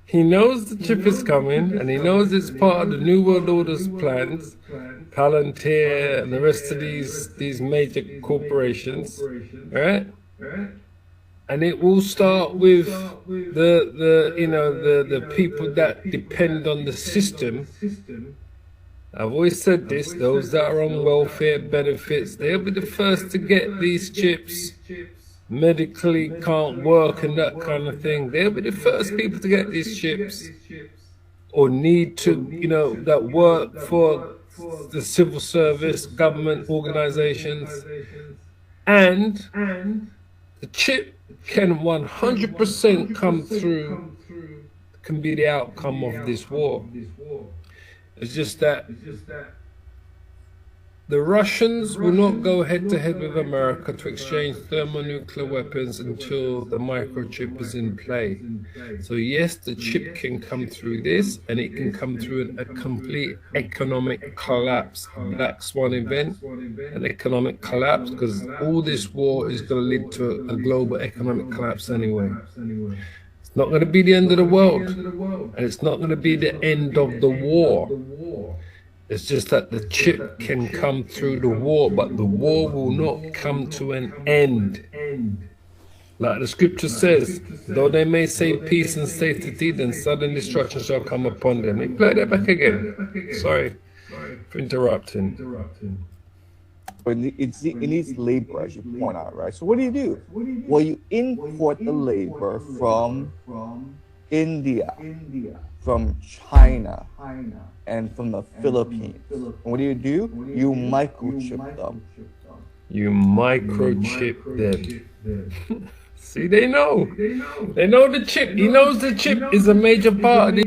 He knows the chip is coming, and he knows it's part of the New World Order's plans, Palantir and the rest of these major corporations, right? And it will start with the people that depend on the system. I've always said this: those that are on welfare benefits, they'll be the first to get these chips. Medically can't work and that kind of thing. They'll be the first people to get these chips, or need to, that work for the civil service, government organizations, and the chip can 100% come through, can be the outcome of this war. It's just that The Russians will not go head-to-head with America to exchange thermonuclear weapons until the microchip is in play. So yes, the chip can come through this, and it can come through a complete economic collapse, a black swan event, an economic collapse, because all this war is going to lead to a global economic collapse anyway. It's not going to be the end of the world, and it's not going to be the end of the war. It's just that the chip can come through the war, but the war will not come to an end. Like the scripture says, though they may say peace and safety, then sudden destruction shall come upon them. Let me play that back again. Sorry for interrupting. But it needs labor, as you point out, right? So what do? Well, you import the labor from India, from China, and from the Philippines. And what do? You microchip them. You microchip them. See, they know. They know the chip. He knows the chip is a major part.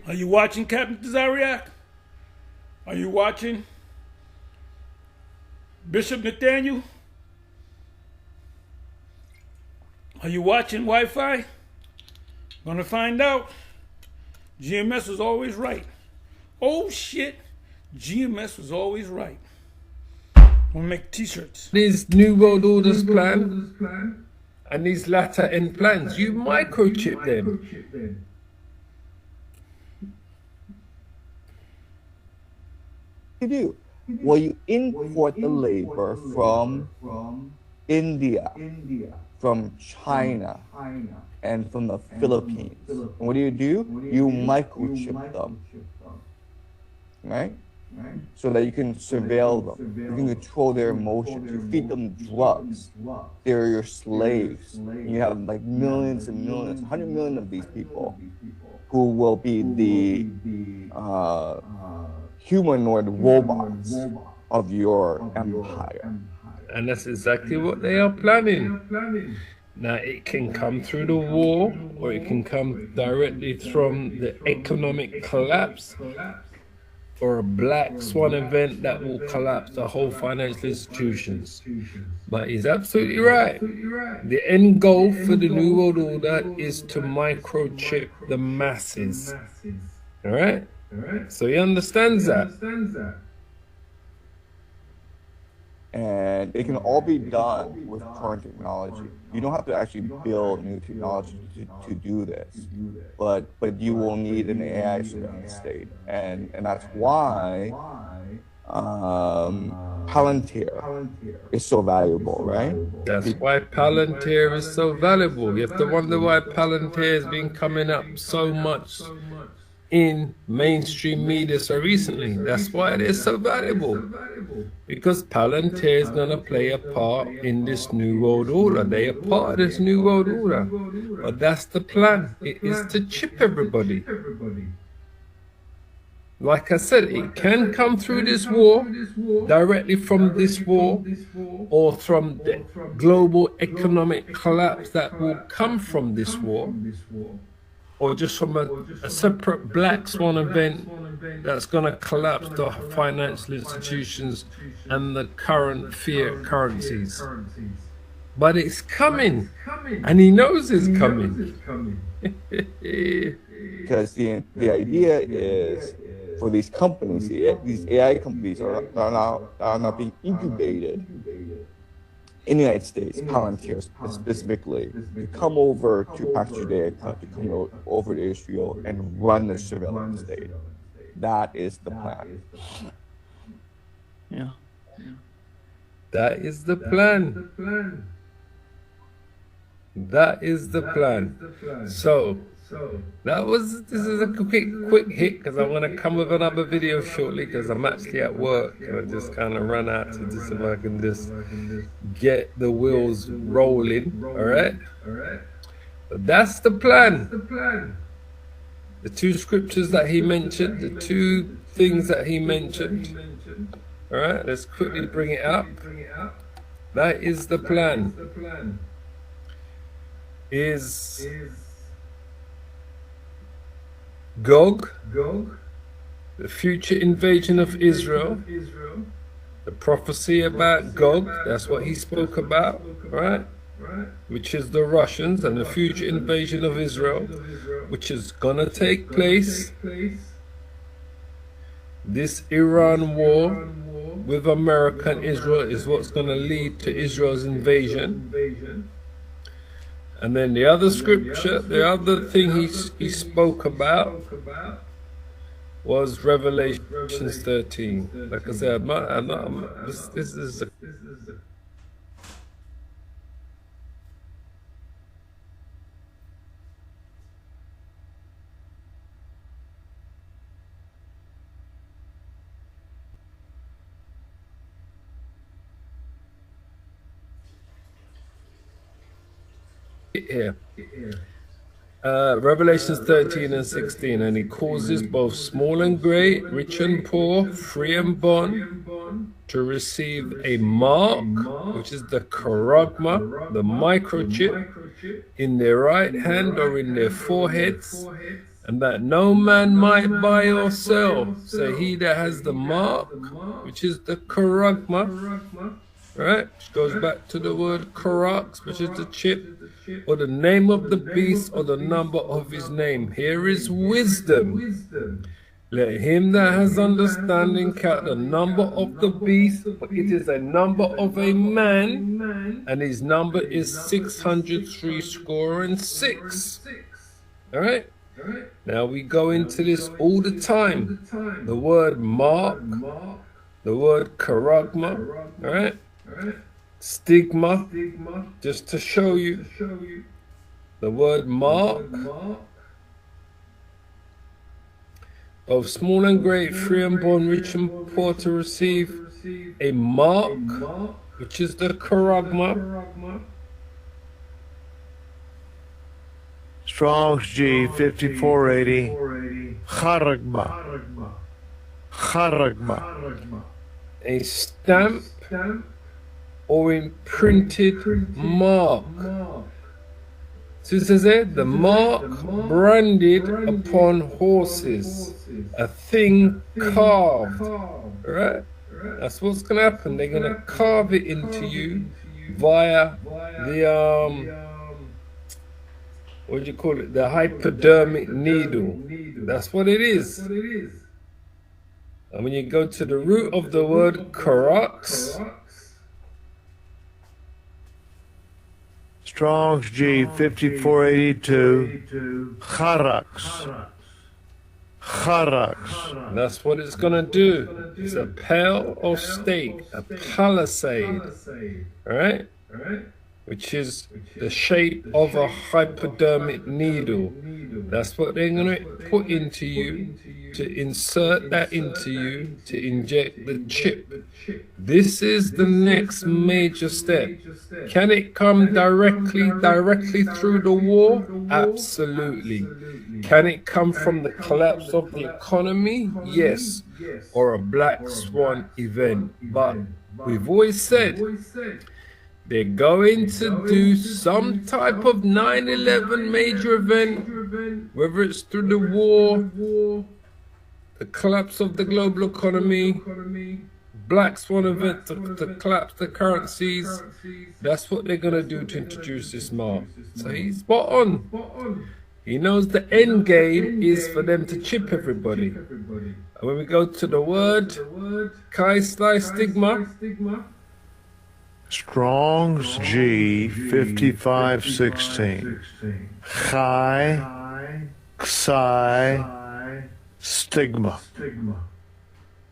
Are you watching, Captain Zariak? Are you watching? Bishop Nathaniel? Are you watching Wi-Fi? Gonna find out. GMS was always right. Oh shit, GMS was always right. We'll make t-shirts. These New World Orders plan and these latter end plans, you microchip them. You do. Well, you import the labor from India, from China, and from the Philippines. And what do? You microchip them, right? So that you can surveil them, you can control their emotions, you feed them drugs. They're your slaves. You have like millions and millions, 100 million of these people who will be the humanoid robots of your empire. And that's exactly what they are planning. Now, it can come through the war, or it can come directly from the economic collapse, or a black swan event that will collapse the whole financial institutions. But he's absolutely right. The end goal for the New World Order is to microchip the masses. All right? So he understands that. And it can all be done with current technology. You don't have to actually build new technology to do this, but you will need an AI surveillance state, and that's why Palantir is so valuable, right? That's why Palantir is so valuable. You have to wonder why Palantir has been coming up so much in mainstream media so recently. That's why it is so valuable. Because Palantir is going to play a part in this New World Order. They are part of this New World Order. But that's the plan. It is to chip everybody. Like I said, it can come through this war, directly from this war, or from the global economic collapse that will come from this war, or just from a separate black swan event that's going to collapse the financial institutions and the current fiat currencies. But it's coming, and he knows it's coming. Because the idea is, for these companies, these AI companies are now being incubated in the United States, Palantir specifically, to come over to Pax Judaica, to come over to Israel and run the surveillance state. That is the plan. Yeah. That is the plan. That is the plan. So, this is a quick hit, because I want to come with another video shortly, because I'm actually at work and I just kind of run out to just, if I can just get the wheels rolling. All right, but that's the plan. The two scriptures that he mentioned, the two things that he mentioned. All right, let's quickly bring it up. That is the plan. Is Gog, the future invasion of Israel, The prophecy about Gog, that's what he spoke about, right? Which is the Russians and the future invasion of Israel, which is gonna take place. This Iran war with America and Israel is what's gonna lead to Israel's invasion. And then the other scripture, the other thing he spoke about was Revelations 13. Like I said, this is here. Revelations 13 and 16, and he causes both small and great, rich and poor, free and bond, to receive a mark, which is the charagma, the microchip, in their right hand or in their foreheads, and that no man might buy or sell. So he that has the mark, which is the charagma, right, which goes back to the word karax, which is the chip, or the name of the beast, or the number of his name. Here is wisdom. Let him that has understanding count the number of the beast, for it is a number of a man, and his number is 666. All right? Now we go into this all the time. The word mark, the word charagma, all right? Stigma, just to show you the word mark, of small and great, free and born, rich and poor, to receive a mark, which is the charagma. Strong's G 5480, charagma, A stamp or imprinted mark. So it says there, the mark branded upon horses, a thing carved, right? That's what's going to happen. They're going to carve it into you via the, what do you call it? The hypodermic needle. That's what it is. And when you go to the root of the word karax, Strong's G 5482, charax. That's what it's going to do. It's a pale or stake, a palisade, right? Which is the shape of a hypodermic needle. That's what they're going to put into you, to insert that into you, to inject the chip. This is the next major step. Can it come directly through the war? Absolutely. Can it come from the collapse of the economy? Yes. Or a black swan event. But we've always said, they're going to do some type of 9/11 major event, whether it's through the war, the collapse of the global economy, black swan event to collapse the currencies. That's what they're going to do to introduce this mark. So he's spot on. He knows the end game is for them to chip everybody. And when we go to the word, Chi stigma, Strong's G 5516, Chi, Xi, stigma.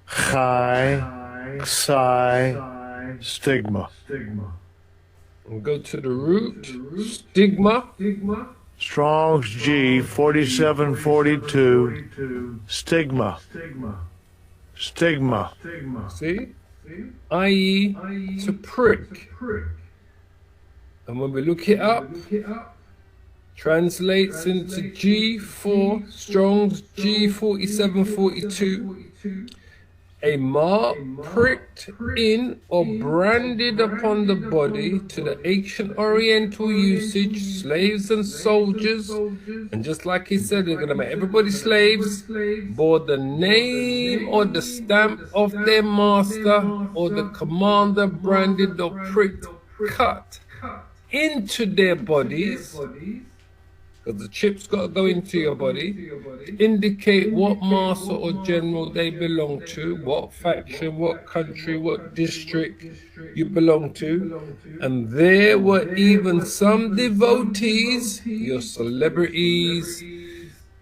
Chi, Xi, stigma. We'll go to the root, stigma. Strong's G 4742, stigma. See? I.e. to prick. And when we look it up, translates into G4, Strong's G 4742, a mark pricked in or branded upon the body to the ancient oriental usage, slaves and soldiers, and just like he said, they're going to make everybody slaves, bore the name or the stamp of their master or the commander, branded or pricked, cut into their bodies, because the chip's got to go into your body, to indicate what master or general they belong to, what faction, what country, what district you belong to. And there were even some devotees, your celebrities,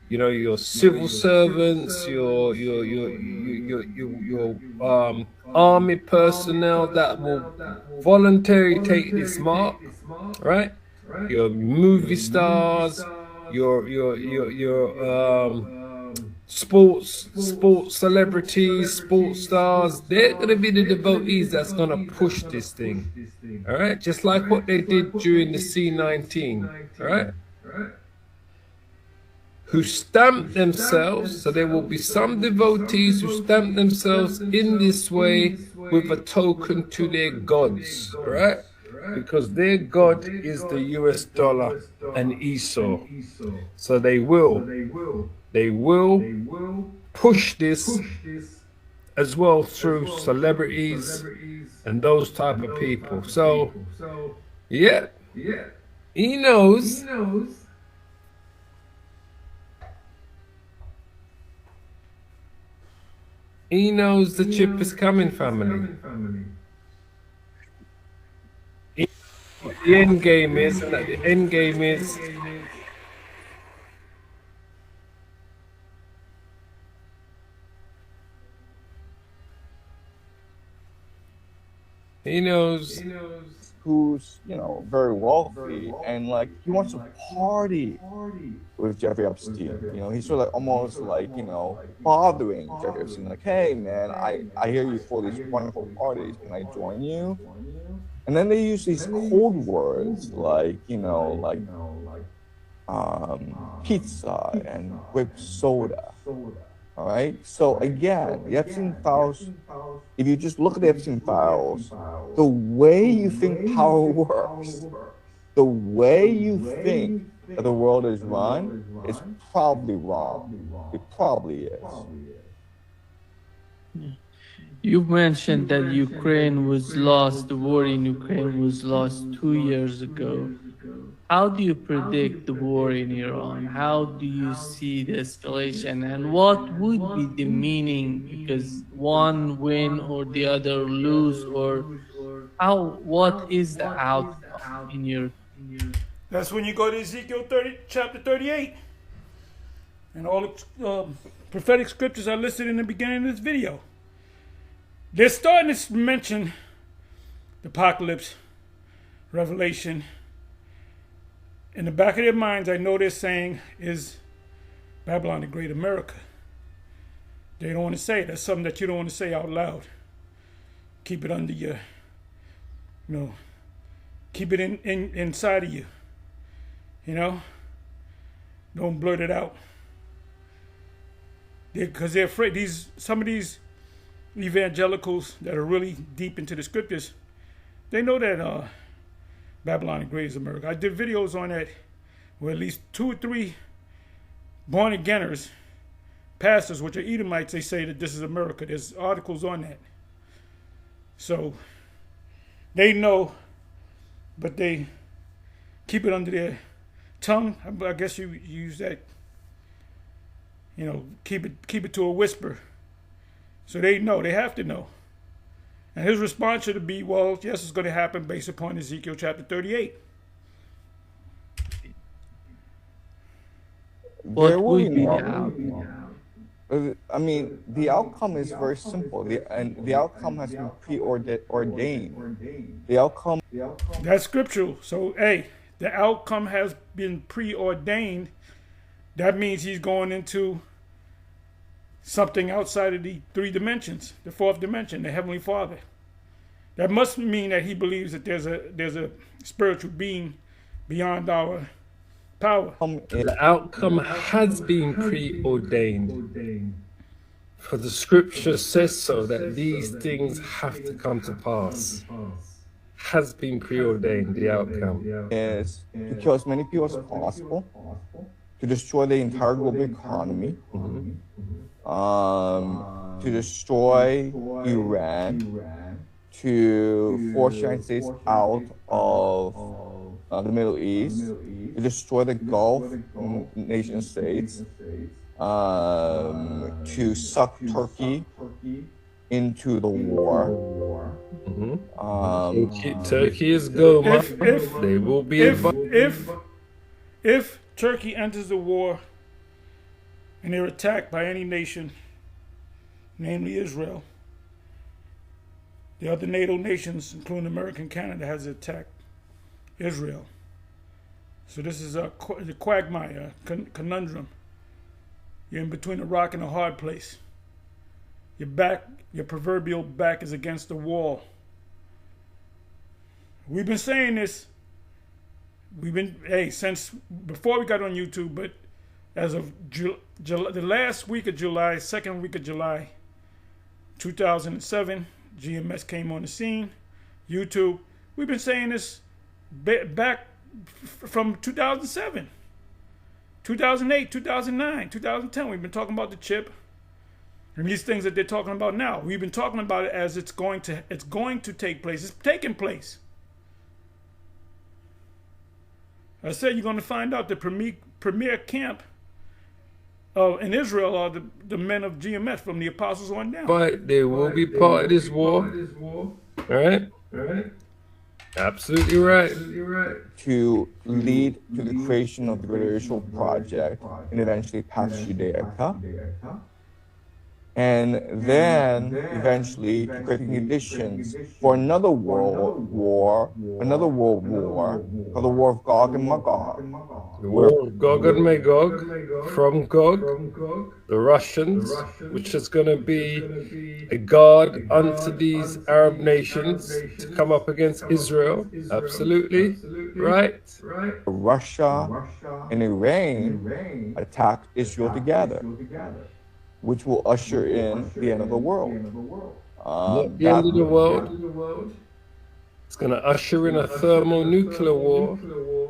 you know, your civil servants, your army personnel that will voluntarily take this mark, right? Your movie stars, your sports celebrities, sports stars. They're gonna be the devotees that's gonna push this thing. All right, just like what they did during the C19. All right. Who stamp themselves, so there will be some devotees who stamp themselves in this way with a token to their gods, right? Because their god is the US dollar and Esau. So they will push this as well through celebrities and those type of people. So yeah, he knows. He knows the chip is coming, family. The end game is, and the end game is, he knows. Who's, you know, very wealthy, and like he wants to party with Jeffrey Epstein. You know, he's sort of like, almost like, you know, bothering Jeffrey Epstein, like, hey man, I hear you for these wonderful parties, can I join you? And then they use these code words like, you know, like pizza and grape soda. All right. So again, the Epstein files, if you just look at the Epstein files, the way you think power works, the way you think that the world is run, is probably wrong. It probably is. You mentioned that Ukraine was lost, the war in Ukraine was lost 2 years ago. How do you predict the war in Iran? How do you see the escalation? And what would be the meaning? Because one win or the other lose, or what is the outcome in your... That's when you go to Ezekiel 30, chapter 38. And all the prophetic scriptures are listed in the beginning of this video. They're starting to mention the apocalypse, Revelation. In the back of their minds, I know they're saying, is Babylon the Great America? They don't want to say it. That's something that you don't want to say out loud. Keep it under your, you know, keep it inside of you. You know? Don't blurt it out. Because they're afraid. Some of these evangelicals that are really deep into the scriptures, they know that Babylon the Great is America. I did videos on that where at least 2 or 3 born-againers, pastors, which are Edomites, they say that this is America. There's articles on that. So they know, but they keep it under their tongue. I guess you use that, you know, keep it to a whisper. So they know, they have to know. And his response should be, well, yes, it's going to happen based upon Ezekiel chapter 38. What would be the outcome? I mean, the outcome is very simple. The outcome has been preordained. The outcome... That's scriptural. So, hey, the outcome has been preordained. That means he's going into something outside of the 3 dimensions, the 4th dimension, the Heavenly Father. That must mean that he believes that there's a spiritual being beyond our power. The outcome has been preordained For the scripture says so that these things have to come to pass. Has been preordained, the outcome. Is to kill as many people as possible, to destroy the entire global economy, to destroy Iran, to force the United States out of the Middle East, to destroy the Gulf nation states, to suck Turkey into the war. Turkey is Goma. If They will be if Turkey enters the war and they're attacked by any nation, namely Israel, the other NATO nations, including America and Canada, has attacked Israel. So this is the quagmire, conundrum. You're in between a rock and a hard place. Your proverbial back is against the wall. We've been saying this. Since before we got on YouTube, but as of the last week of July, second week of July, 2007, GMS came on the scene. YouTube. We've been saying this back from 2007, 2008, 2009, 2010. We've been talking about the chip and these things that they're talking about now. We've been talking about it as it's going to take place. It's taking place. I said you're going to find out the premier camp in Israel are the men of GMS from the apostles on down. But they will be part of this war. All right? Absolutely right. To lead to the creation of the Great Israel Project and eventually Pax Judaica. And then eventually to create conditions for another world war called the War of Gog and Magog. The war of Gog and Magog, from Gog, the Russians, which is going to be a guard unto these Arab nations to come up against Israel. Absolutely, right? Russia and Iran attacked Israel together, which will usher in the end of the world. Not the end of the world. It's going to usher in a thermonuclear war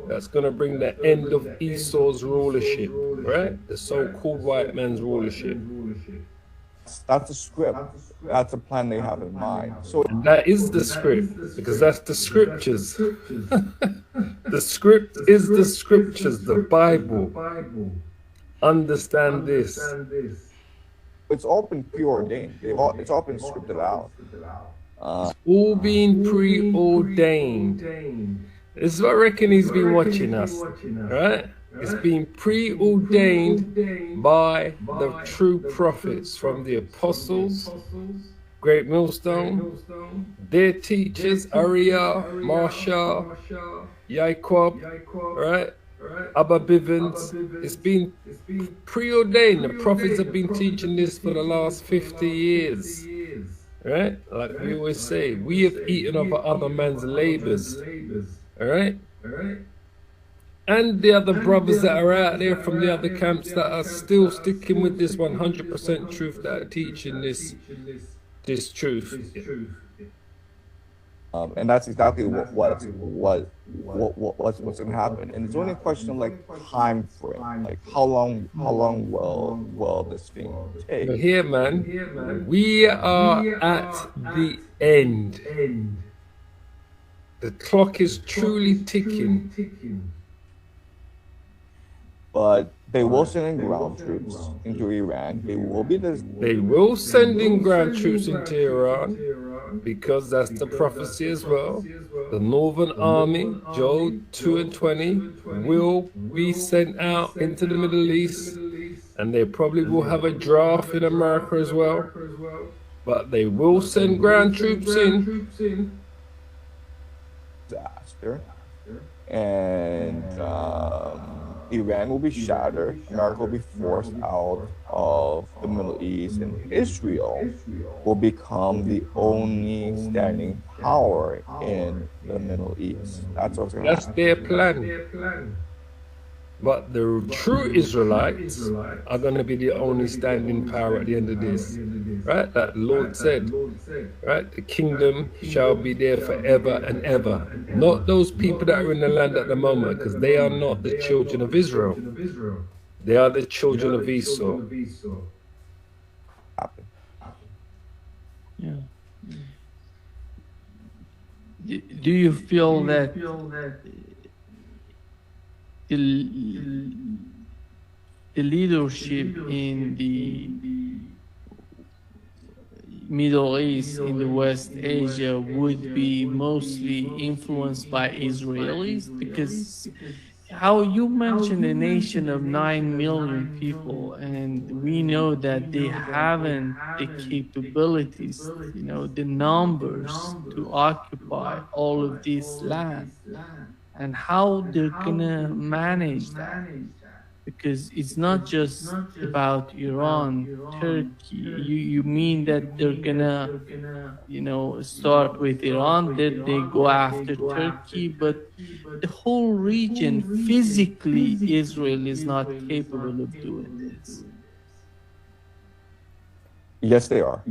that's going to bring the end of Esau's rulership, right? The so-called white man's rulership. That's the script. That's the plan they have in mind. So And that is the script, because that's the scriptures. The script is the scriptures, the Bible. Understand this. it's all been preordained. It's all been scripted out. All being preordained. This is what I reckon he's been watching us, right? It's been preordained by the true prophets, from the apostles, Great Millstone, their teachers, Ariel, Marshall, Jacob, right? Abba Bivens. It's been preordained. The prophets have been teaching this for the last 50 years. Right? Like we always say, we have eaten of other man's labors. Alright? And the other brothers that are out there from the other camps that are still sticking with this 100% truth, that are teaching this truth. And that's exactly what's going to happen. And it's only a question of like time frame, like how long will this thing take? Here, man, we are at the end. The clock is truly ticking. But they will send in ground troops into Iran. They will send in ground troops into Iran, because that's the prophecy as well. The Northern Army, Joel 2 and 20, will be sent out into the Middle East, and they probably will have a draft in America as well. But they will send ground troops in. Disaster. And Iran will be shattered. America will be forced out of the Middle East, and Israel will become the only standing power in the Middle East. That's what's going to happen. That's their plan. But the true Israelites are going to be the only standing power at the end of this. Right? That the Lord said, right? The kingdom shall be there forever and ever. Not those people that are in the land at the moment, because they are not the children of Israel. They are the children of Esau. Yeah. Do you feel that the leadership in the Middle East, in the West Asia, would be mostly influenced by Israelis? Because how you mentioned a nation of 9 million people, and we know that they haven't the capabilities, the numbers to occupy all of this land, and how they're gonna manage that, because it's not just about Iran, Turkey. You mean that they're gonna, start with Iran, then they go after Turkey, but the whole region physically, Israel is not capable of doing this. Yes, they are.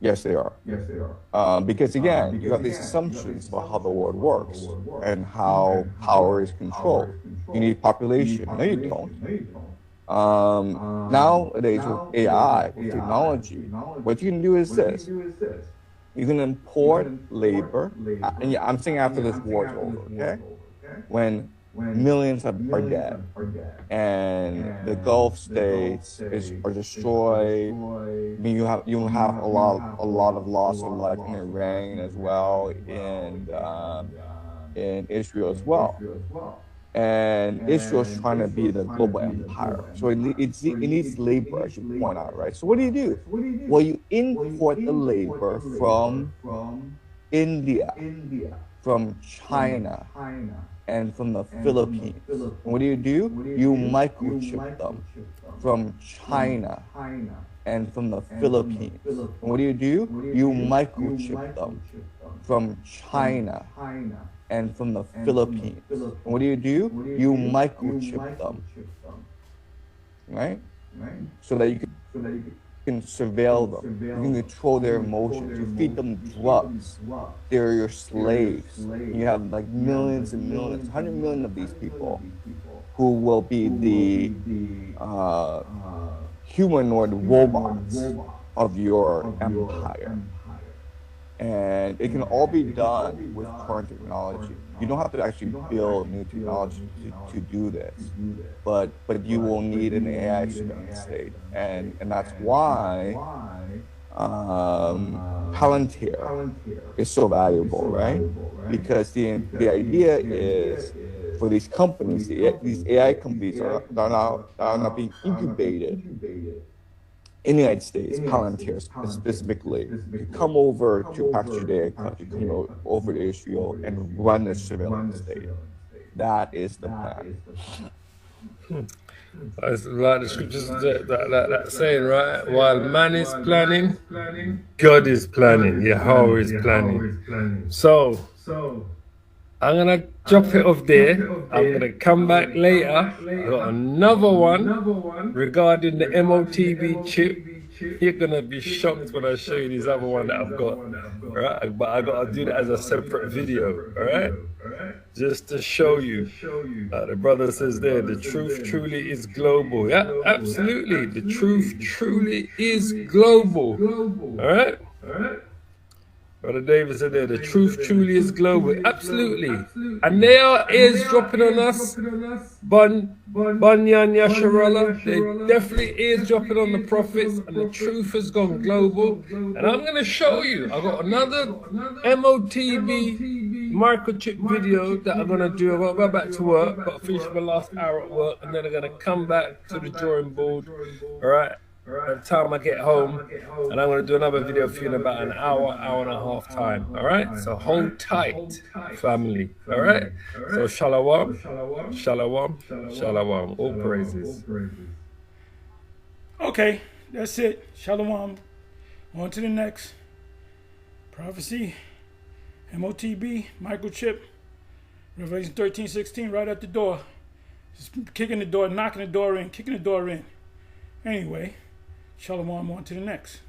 Yes, they are. Because again, you have these assumptions about how the world works and how power is controlled. You need population. No, you don't. Nowadays with AI, with technology, what you can do is this. You can import labor. And I'm saying after this war is over, okay? When millions are dead and the Gulf states are destroyed. I mean, you have a lot of loss of life in Iran as well, and in Israel as well. And Israel's trying to be the global empire, so it needs labor, I should point out, right? So what do? Well, you import the labor from India, from China, and from the Philippines. And what do? You microchip them from China and from the Philippines. And what do? You microchip them from China and from the Philippines. And what do? You microchip them, right? So that you can surveil them, you can control their emotions, you feed them drugs, they're your slaves. You have like millions and millions, 100 million of these people who will be the humanoid robots of your empire. And it can all be done with current technology. You don't have to actually build new technology to do this, but you will need an AI surveillance state, and that's why Palantir is so valuable, right? Because the idea is for these companies, these AI companies are now being incubated in the United States, Palantir specifically, to come over to Pax Judaica, to come over to Israel and run a surveillance state. That is the plan. It's like the scriptures that saying, right? While man is planning, God is planning, Yahweh is planning. So I'm gonna drop it off there. I'm gonna come back later. I got another one regarding the MOTB chip. You're gonna be shocked when I show you this other one that I've got. Right? But I gotta do that as a separate video, alright? Just to show you. The brother says there, the truth truly is global. Yeah, absolutely. The truth truly is global. Alright? Brother David said there, the truth truly is global. Absolutely. And they are eavesdropping on us. Bunyan Yasharallah. They definitely eavesdropping on the prophets. And the truth has gone global. And I'm going to show you. I've got another MOTB microchip video that I'm going to do. I'm going to go back to work. Got to finish my last hour at work. And then I'm going to come back to the drawing board. All right. By the time I get home, and I'm going to do another video for you in about an hour and a half time. All right? So hold tight, family. All right? So shalom, shalom, shalom. All praises. Okay, that's it. Shalom. On to the next. Prophecy, MOTB, microchip, Revelation 13:16, right at the door. Just kicking the door, knocking the door in, kicking the door in. Anyway, shalom on to the next.